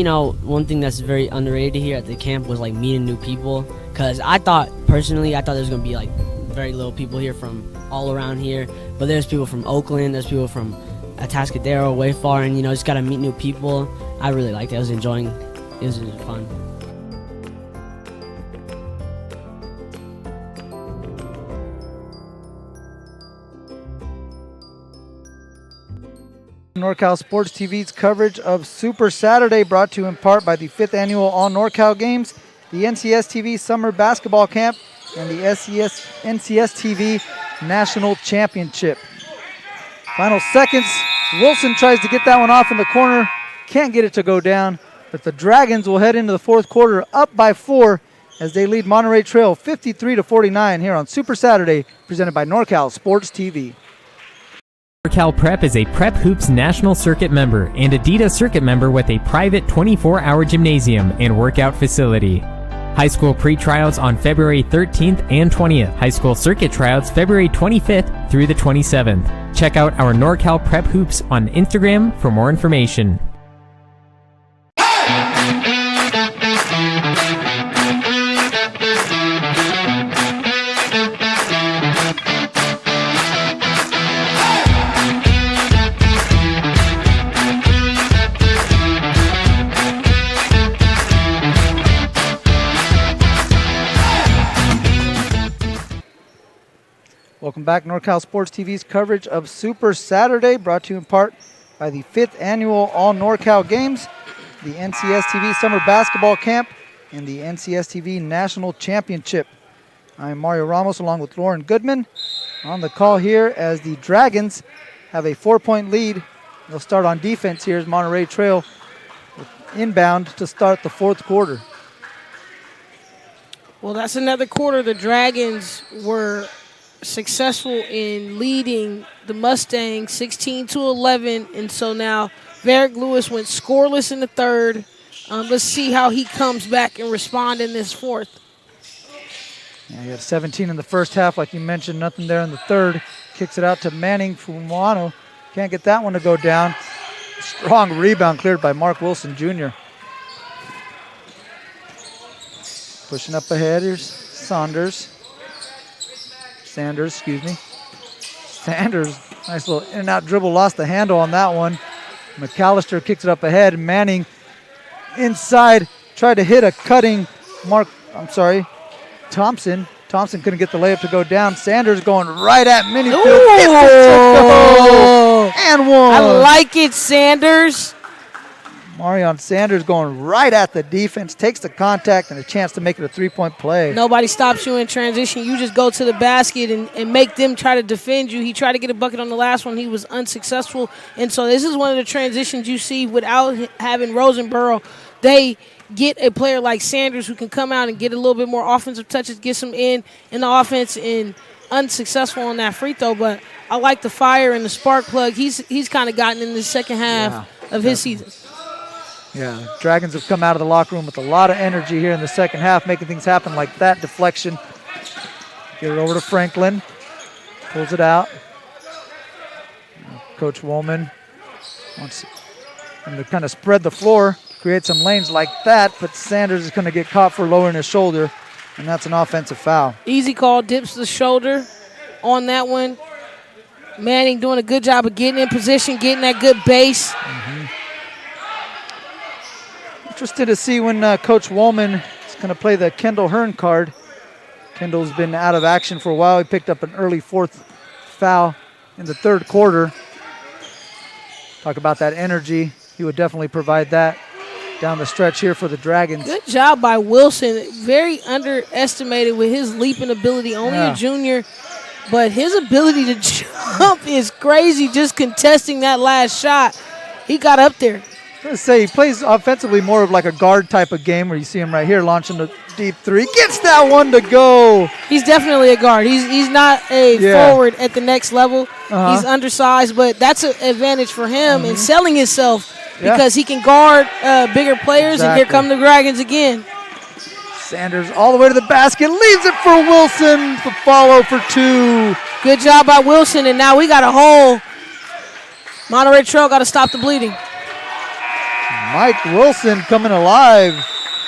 one thing that's very underrated here at the camp was meeting new people, because I thought there was going to be very little people here from all around here, but there's people from Oakland, there's people from Atascadero, way far, and just got to meet new people. I really liked it. I was enjoying it. It was fun. NorCal Sports TV's coverage of Super Saturday, brought to you in part by the 5th annual All NorCal Games, the NCS TV Summer Basketball Camp, and the NCS TV National Championship. Final seconds. Wilson tries to get that one off in the corner. Can't get it to go down, but the Dragons will head into the fourth quarter up by 4 as they lead Monterey Trail 53-49 here on Super Saturday, presented by NorCal Sports TV. NorCal Prep is a Prep Hoops National Circuit member and Adidas Circuit member with a private 24-hour gymnasium and workout facility. High school pre-tryouts on February 13th and 20th. High school circuit tryouts February 25th through the 27th. Check out our NorCal Prep Hoops on Instagram for more information. Welcome back. NorCal Sports TV's coverage of Super Saturday, brought to you in part by the 5th annual All NorCal Games, the NCS TV Summer Basketball Camp, and the NCS TV National Championship. I'm Mario Ramos along with Lauren Goodman on the call here as the Dragons have a 4-point lead. They'll start on defense here as Monterey Trail inbound to start the fourth quarter. Well, that's another quarter. The Dragons were successful in leading the Mustangs 16-11, and so now Varick Lewis went scoreless in the third. Let's see how he comes back and respond in this fourth. Yeah, he had 17 in the first half, like you mentioned, nothing there in the third. Kicks it out to Manning Fumano. Can't get that one to go down. Strong rebound cleared by Mark Wilson Jr. Pushing up ahead, here's Sanders, excuse me. Sanders, nice little in and out dribble, lost the handle on that one. McAllister kicks it up ahead. Manning inside, tried to hit a cutting Thompson. Thompson couldn't get the layup to go down. Sanders going right at Minifield. And one. I like it, Sanders. Marion Sanders going right at the defense, takes the contact and a chance to make it a 3-point play. Nobody stops you in transition. You just go to the basket and make them try to defend you. He tried to get a bucket on the last one. He was unsuccessful. And so this is one of the transitions you see without having Rosenborough. They get a player like Sanders who can come out and get a little bit more offensive touches, get some in the offense, and unsuccessful on that free throw. But I like the fire and the spark plug. He's kind of gotten in the second half of his season. Yeah, Dragons have come out of the locker room with a lot of energy here in the second half, making things happen like that. Deflection. Get it over to Franklin. Pulls it out. Coach Woolman wants him to kind of spread the floor, create some lanes like that, but Sanders is going to get caught for lowering his shoulder, and that's an offensive foul. Easy call, dips the shoulder on that one. Manning doing a good job of getting in position, getting that good base. Interested to see when Coach Woolman is going to play the Kendall Hearn card. Kendall's been out of action for a while. He picked up an early fourth foul in the third quarter. Talk about that energy. He would definitely provide that down the stretch here for the Dragons. Good job by Wilson. Very underestimated with his leaping ability. Only a junior, but his ability to jump is crazy. Just contesting that last shot. He got up there. Let's say he plays offensively more of like a guard type of game where you see him right here launching the deep three. Gets that one to go. He's definitely a guard. He's not a forward at the next level. He's undersized, but that's an advantage for him in selling himself because he can guard bigger players, and here come the Dragons again. Sanders all the way to the basket, leaves it for Wilson. The follow for two. Good job by Wilson, and now we got a hole. Monterey Trail got to stop the bleeding. Mike Wilson coming alive,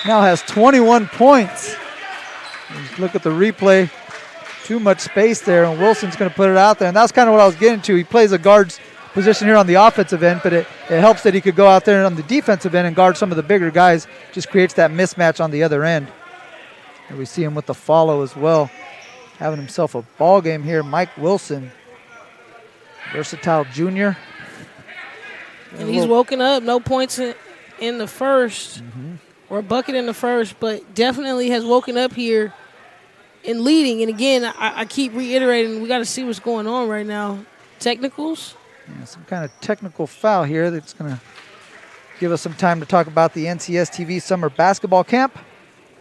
now has 21 points. Just look at the replay, too much space there, and Wilson's going to put it out there, and that's kind of what I was getting to. He plays a guard's position here on the offensive end, but it helps that he could go out there on the defensive end and guard some of the bigger guys, just creates that mismatch on the other end. And we see him with the follow as well, having himself a ball game here. Mike Wilson, versatile junior. And he's woken up, no points in the first, or a bucket in the first, but definitely has woken up here in leading. And again, I keep reiterating, we got to see what's going on right now. Technicals? Yeah, some kind of technical foul here that's going to give us some time to talk about the NCS TV Summer Basketball Camp,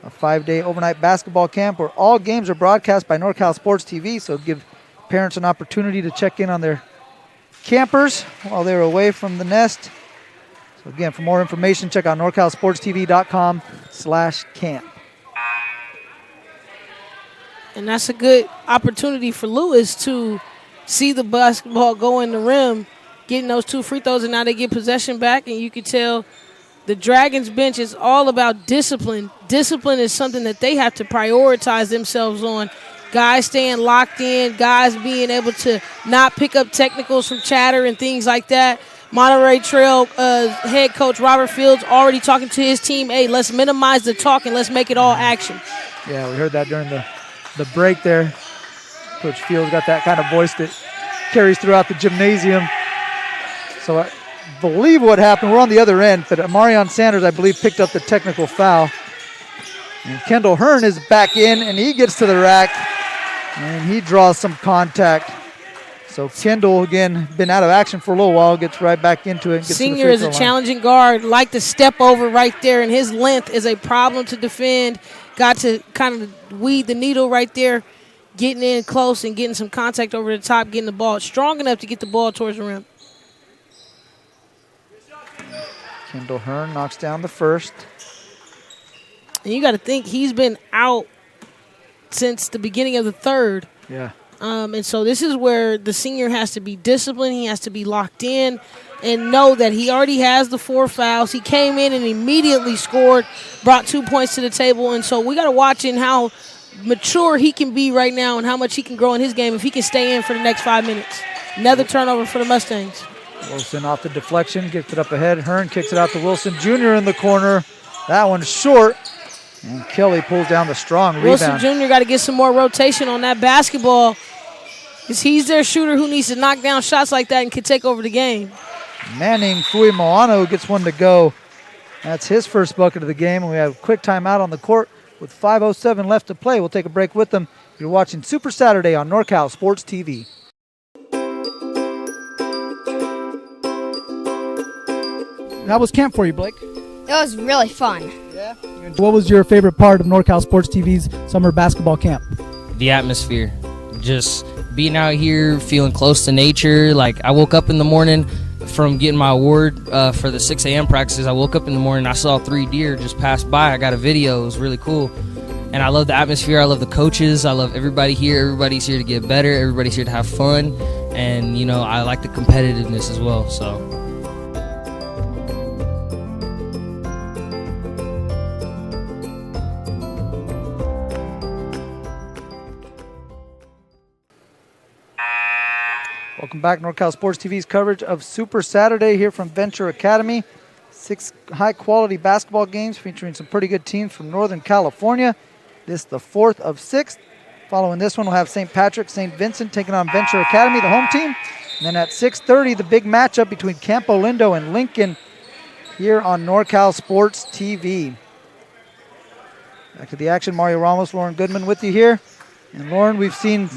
a 5-day overnight basketball camp where all games are broadcast by NorCal Sports TV, so give parents an opportunity to check in on their campers while they're away from the nest. So again, for more information, check out norcalsportstv.com/camp. And that's a good opportunity for Lewis to see the basketball go in the rim, getting those two free throws, and now they get possession back, and you can tell the Dragons bench is all about discipline. Discipline is something that they have to prioritize themselves on. Guys staying locked in, guys being able to not pick up technicals from chatter and things like that. Monterey Trail head coach Robert Fields already talking to his team, hey, let's minimize the talk and let's make it all action. Yeah, we heard that during the break there. Coach Fields got that kind of voice that carries throughout the gymnasium. So I believe what happened, we're on the other end, but Marion Sanders, I believe, picked up the technical foul. And Kendall Hearn is back in, and he gets to the rack, and he draws some contact. So Kendall, again, been out of action for a little while, gets right back into it. And gets Senior is a challenging guard, like to step over right there, and his length is a problem to defend. Got to kind of weed the needle right there, getting in close and getting some contact over the top, getting the ball strong enough to get the ball towards the rim. Kendall Hearn knocks down the first. And you got to think he's been out since the beginning of the third. Yeah. And so this is where the senior has to be disciplined. He has to be locked in and know that he already has the 4 fouls. He came in and immediately scored, brought 2 points to the table. And so we got to watch in how mature he can be right now and how much he can grow in his game if he can stay in for the next 5 minutes. Another turnover for the Mustangs. Wilson off the deflection, gets it up ahead. Hearn kicks it out to Wilson Jr. in the corner. That one's short. And Kelly pulls down the strong rebound. Wilson Jr. got to get some more rotation on that basketball because he's their shooter who needs to knock down shots like that and can take over the game. Manning Fui Moano gets one to go. That's his first bucket of the game, and we have a quick timeout on the court with 5:07 left to play. We'll take a break with them. You're watching Super Saturday on NorCal Sports TV. How was camp for you, Blake? It was really fun. Yeah. What was your favorite part of NorCal Sports TV's summer basketball camp? The atmosphere. Just being out here, feeling close to nature. Like, I woke up in the morning from getting my award for the 6 a.m. practices. I woke up in the morning, I saw 3 deer just pass by. I got a video. It was really cool. And I love the atmosphere. I love the coaches. I love everybody here. Everybody's here to get better. Everybody's here to have fun. And, you know, I like the competitiveness as well, so. Welcome back, NorCal Sports TV's coverage of Super Saturday here from Venture Academy. 6 high-quality basketball games featuring some pretty good teams from Northern California. This is the 4th of 6. Following this one, we'll have St. Patrick, St. Vincent taking on Venture Academy, the home team. And then at 6:30, the big matchup between Campo Lindo and Lincoln here on NorCal Sports TV. Back to the action, Mario Ramos, Lauren Goodman with you here. And Lauren, we've seen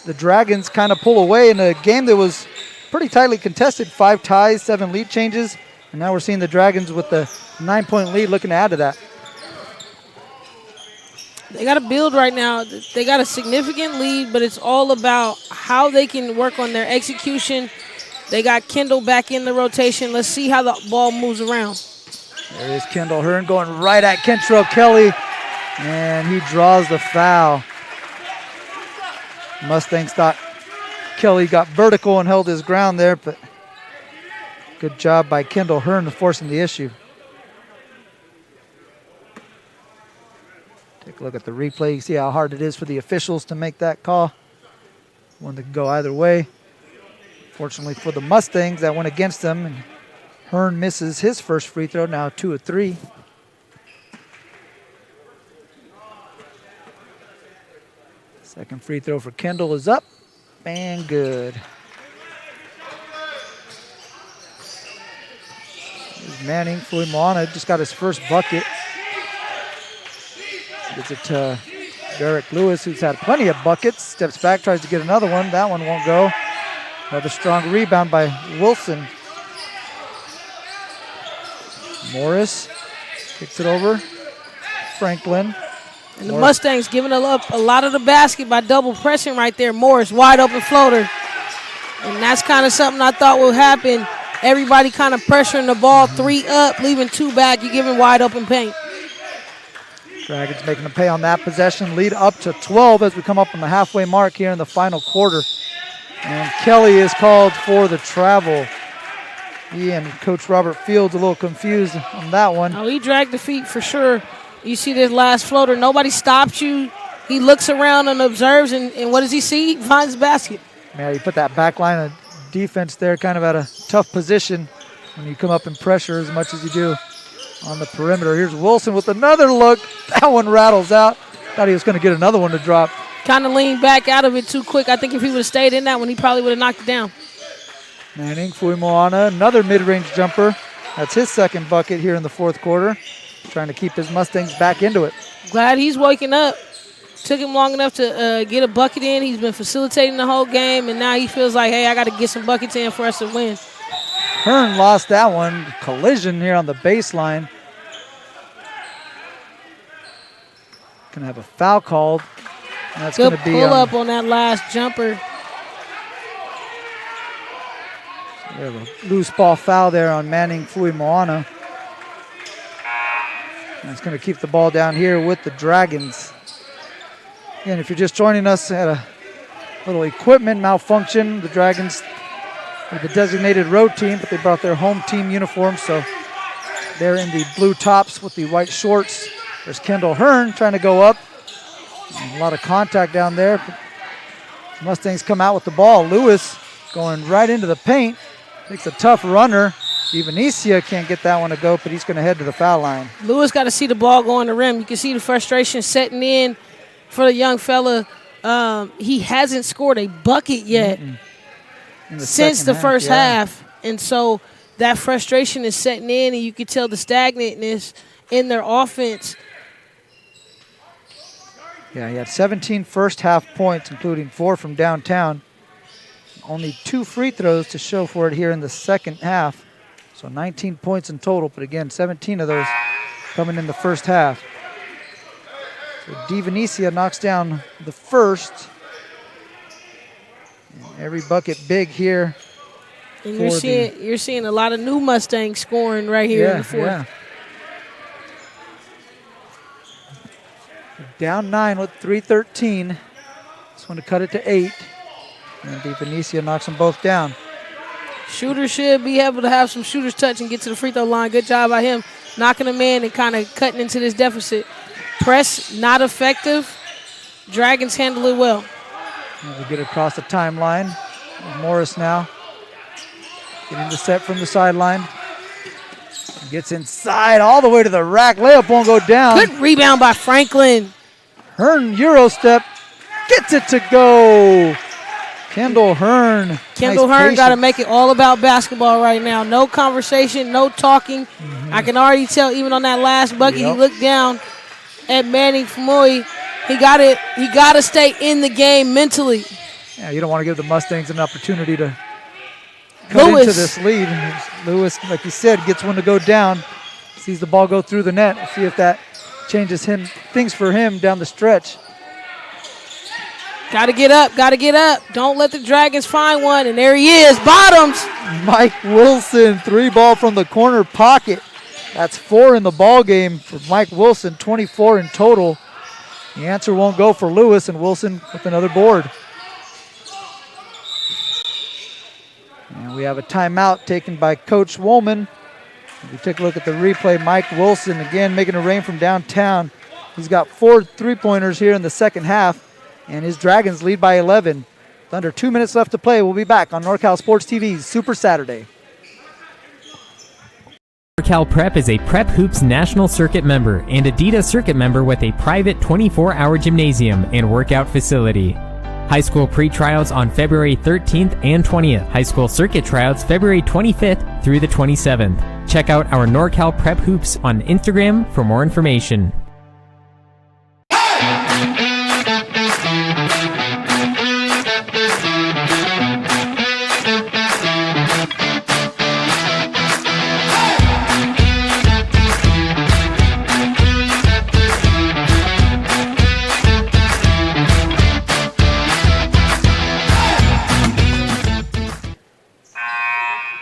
the Dragons kind of pull away in a game that was pretty tightly contested. 5 ties, 7 lead changes. And now we're seeing the Dragons with the 9-point lead looking to add to that. They got to build right now. They got a significant lead, but it's all about how they can work on their execution. They got Kendall back in the rotation. Let's see how the ball moves around. There is Kendall Hearn going right at Kentrell Kelly, and he draws the foul. Mustangs thought Kelly got vertical and held his ground there, but good job by Kendall Hearn forcing the issue. Take a look at the replay. You see how hard it is for the officials to make that call. One that can go either way. Fortunately for the Mustangs, that went against them, and Hearn misses his first free throw, now 2 of 3. Second free throw for Kendall is up and good. Here's Manning. Fuimana just got his first bucket. Gets it to Derek Lewis, who's had plenty of buckets. Steps back, tries to get another one. That one won't go. Another strong rebound by Wilson. Morris kicks it over. Franklin. And the Mustangs giving up a lot of the basket by double pressing right there. Morris, wide open floater. And that's kind of something I thought would happen. Everybody kind of pressuring the ball, 3 up, leaving 2 back. You're giving wide open paint. Dragons making a pay on that possession. Lead up to 12 as we come up on the halfway mark here in the final quarter. And Kelly is called for the travel. He and Coach Robert Fields a little confused on that one. Oh, he dragged the feet for sure. You see this last floater. Nobody stops you. He looks around and observes, and what does he see? He finds the basket. Yeah, you put that back line of defense there kind of at a tough position when you come up and pressure as much as you do on the perimeter. Here's Wilson with another look. That one rattles out. Thought he was going to get another one to drop. kind of leaned back out of it too quick. I think if he would have stayed in that one, he probably would have knocked it down. Manning Fuimoana, another mid-range jumper. That's his second bucket here in the fourth quarter. Trying to keep his Mustangs back into it. Glad he's waking up. Took him long enough to get a bucket in. He's been facilitating the whole game, and now he feels like, hey, I got to get some buckets in for us to win. Hearn lost that one. Collision here on the baseline. Gonna have a foul called. And that's Good gonna be pull up on that last jumper. we have a loose ball foul there on Manning Fuimoana. That's going to keep the ball down here with the Dragons. Again, if you're just joining us, had a little equipment malfunction. The Dragons are the designated road team, but they brought their home team uniforms, so they're in the blue tops with the white shorts. There's Kendall Hearn trying to go up. And a lot of contact down there. The Mustangs come out with the ball. Lewis going right into the paint. Takes a tough runner. Venetia can't get that one to go, but he's going to head to the foul line. Lewis got to see the ball go on the rim. You can see the frustration setting in for the young fella. He hasn't scored a bucket yet since the first half. And so that frustration is setting in, and you can tell the stagnantness in their offense. Yeah, he had 17 first-half points, including 4 from downtown. Only 2 free throws to show for it here in the second half. So 19 points in total, but again, 17 of those coming in the first half. So Venetia knocks down the first. And every bucket big here. And you're seeing a lot of new Mustangs scoring right here in the fourth. Yeah. Down 9 with 3:13. Just want to cut it to 8. And Venetia knocks them both down. Shooter should be able to have some shooter's touch and get to the free throw line. Good job by him knocking them in and kind of cutting into this deficit. Press not effective. Dragons handle it well. And we get across the timeline. Morris now getting the set from the sideline. Gets inside all the way to the rack. Layup won't go down. Good rebound by Franklin. Hearn Euro step. Gets it to go. Kendall Hearn. Kendall Hearn got to make it all about basketball right now. No conversation, no talking. I can already tell even on that last bucket, he looked down at Manning Fuimoana. He got to stay in the game mentally. Yeah, you don't want to give the Mustangs an opportunity to cut into this lead. Lewis, like you said, gets one to go down. Sees the ball go through the net. We'll see if that changes things for him down the stretch. Got to get up. Don't let the Dragons find one. And there he is, bottoms. Mike Wilson, 3-ball from the corner pocket. That's 4 in the ball game for Mike Wilson, 24 in total. The answer won't go for Lewis, and Wilson with another board. And we have a timeout taken by Coach Woolman. If we take a look at the replay, Mike Wilson again making a rain from downtown. He's got 4 3-pointers here in the second half. And his Dragons lead by 11. With under 2 minutes left to play, we'll be back on NorCal Sports TV's Super Saturday. NorCal Prep is a Prep Hoops National Circuit member and Adidas Circuit member with a private 24-hour gymnasium and workout facility. High school pre-tryouts on February 13th and 20th. High school circuit tryouts February 25th through the 27th. Check out our NorCal Prep Hoops on Instagram for more information.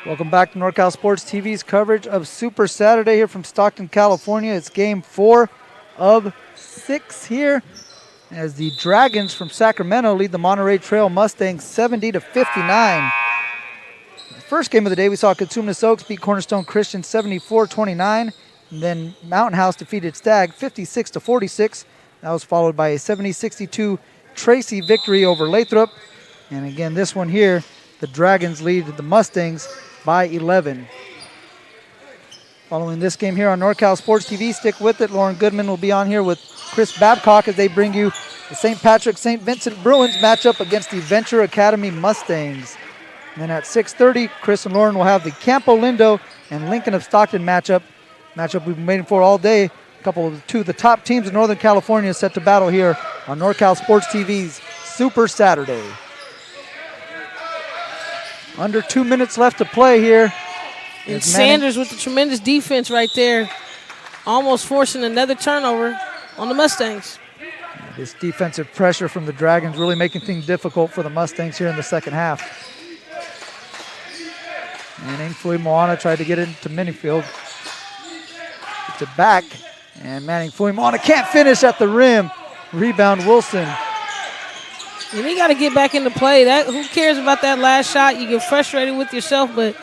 Welcome back to NorCal Sports TV's coverage of Super Saturday here from Stockton, California. It's game 4 of 6 here as the Dragons from Sacramento lead the Monterey Trail Mustangs 70-59. The first game of the day, we saw Cosumnes Oaks beat Cornerstone Christian 74-29. And then Mountain House defeated Stagg 56-46. That was followed by a 70-62 Tracy victory over Lathrop. And again, this one here, the Dragons lead the Mustangs by 11. Following this game here on NorCal Sports TV, stick with it. Lauren Goodman will be on here with Chris Babcock as they bring you The St. Patrick St. Vincent Bruins match up against the Venture Academy Mustangs. And then at 6:30, Chris and Lauren will have the Campo Lindo and Lincoln of Stockton matchup we've been waiting for all day. Two of the top teams in Northern California set to battle here on NorCal Sports TV's Super Saturday. Under 2 minutes left to play here. And Sanders with the tremendous defense right there, almost forcing another turnover on the Mustangs. This defensive pressure from the Dragons really making things difficult for the Mustangs here in the second half. And Ainfui Moana tried to get into Minifield. Gets it back. And Manning Fui Moana can't finish at the rim. Rebound Wilson. And you got to get back into play. Who cares about that last shot? You get frustrated with yourself, but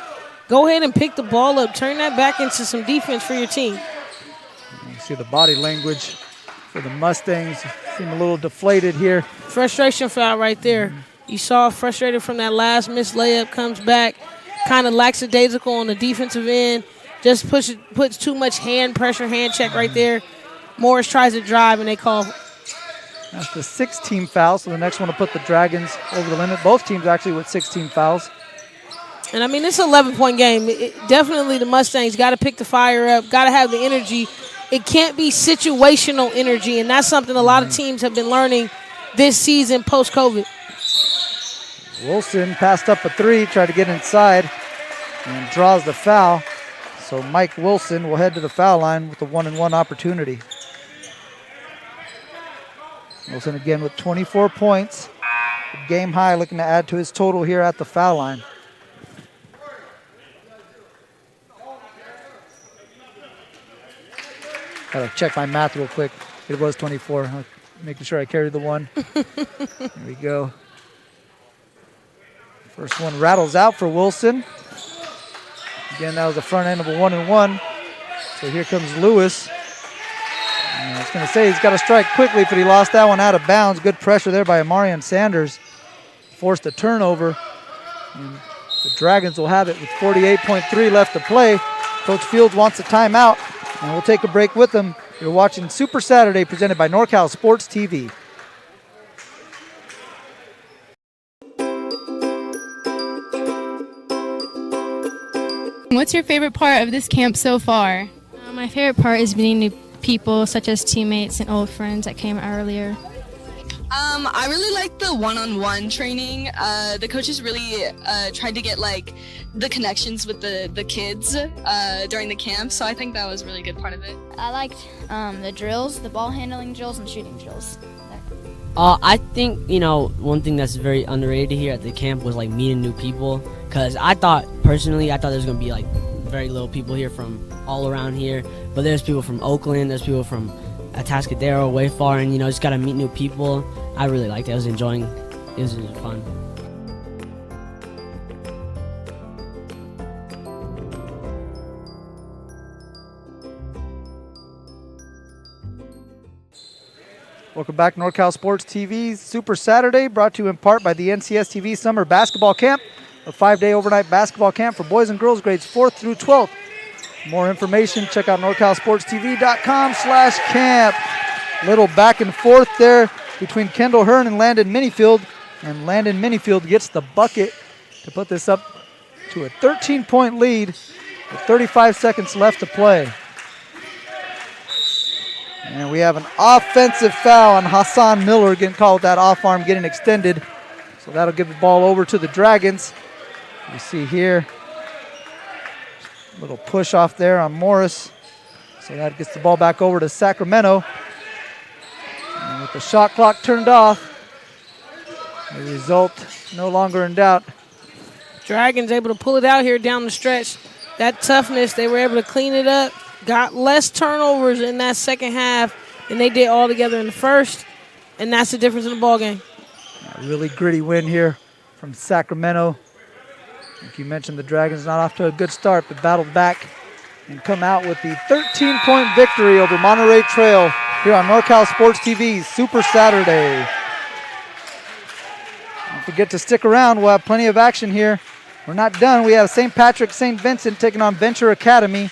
go ahead and pick the ball up. Turn that back into some defense for your team. You see the body language for the Mustangs. Seem a little deflated here. Frustration foul right there. You saw frustrated from that last missed layup, comes back, kind of lackadaisical on the defensive end. Just puts too much hand pressure, hand check right there. Morris tries to drive, and they call. That's the 6-team foul, so the next one will put the Dragons over the limit. Both teams actually with 16 fouls. And, I mean, it's an 11-point game. Definitely the Mustangs got to pick the fire up, got to have the energy. It can't be situational energy, and that's something a lot of teams have been learning this season post-COVID. Wilson passed up a three, tried to get inside, and draws the foul. So Mike Wilson will head to the foul line with a 1-and-1 opportunity. Wilson again with 24 points. Game high, looking to add to his total here at the foul line. Gotta check my math real quick. It was 24. Making sure I carried the one. There we go. First one rattles out for Wilson. Again, that was the front end of a 1-and-1. So here comes Lewis. And I was going to say he's got to strike quickly, but he lost that one out of bounds. Good pressure there by Amarian Sanders. Forced a turnover. And the Dragons will have it with 48.3 left to play. Coach Fields wants a timeout, and we'll take a break with him. You're watching Super Saturday presented by NorCal Sports TV. What's your favorite part of this camp so far? My favorite part is meeting new people, such as teammates and old friends that came earlier. I really like the one-on-one training. The coaches really tried to get the connections with the kids during the camp, so I think that was a really good part of it. I liked the drills, the ball handling drills and shooting drills. I think, one thing that's very underrated here at the camp was meeting new people, because I thought there was going to be very little people here from all around here, but there's people from Oakland, there's people from Atascadero, way far, and just got to meet new people. I really liked it. I was enjoying it. It was fun. Welcome back, NorCal Sports TV's Super Saturday, brought to you in part by the NCS TV Summer Basketball Camp, a 5-day overnight basketball camp for boys and girls grades 4th through 12th. For more information, check out NorCalSportsTV.com/camp. Little back and forth there between Kendall Hearn and Landon Minifield, and Landon Minifield gets the bucket to put this up to a 13-point lead with 35 seconds left to play. And we have an offensive foul on Hassan Miller, getting called with that off arm, getting extended. So that'll give the ball over to the Dragons. You see here, a little push off there on Morris. So that gets the ball back over to Sacramento. And with the shot clock turned off, the result no longer in doubt. Dragons able to pull it out here down the stretch. That toughness, they were able to clean it up. Got less turnovers in that second half than they did all together in the first, and that's the difference in the ballgame. A really gritty win here from Sacramento. Like you mentioned, the Dragons not off to a good start, but battled back and come out with the 13-point victory over Monterey Trail here on NorCal Sports TV's Super Saturday. Don't forget to stick around. We'll have plenty of action here. We're not done. We have St. Patrick St. Vincent taking on Venture Academy,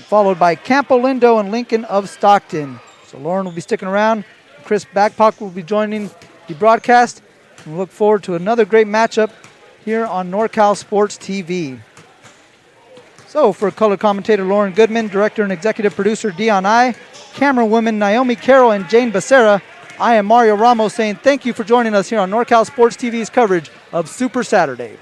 followed by Campo Lindo and Lincoln of Stockton. So Lauren will be sticking around. Chris Bagpock will be joining the broadcast. We look forward to another great matchup here on NorCal Sports TV. So for color commentator Lauren Goodman, director and executive producer Dion I, camerawomen Naomi Carroll and Jane Becerra, I am Mario Ramos saying thank you for joining us here on NorCal Sports TV's coverage of Super Saturday.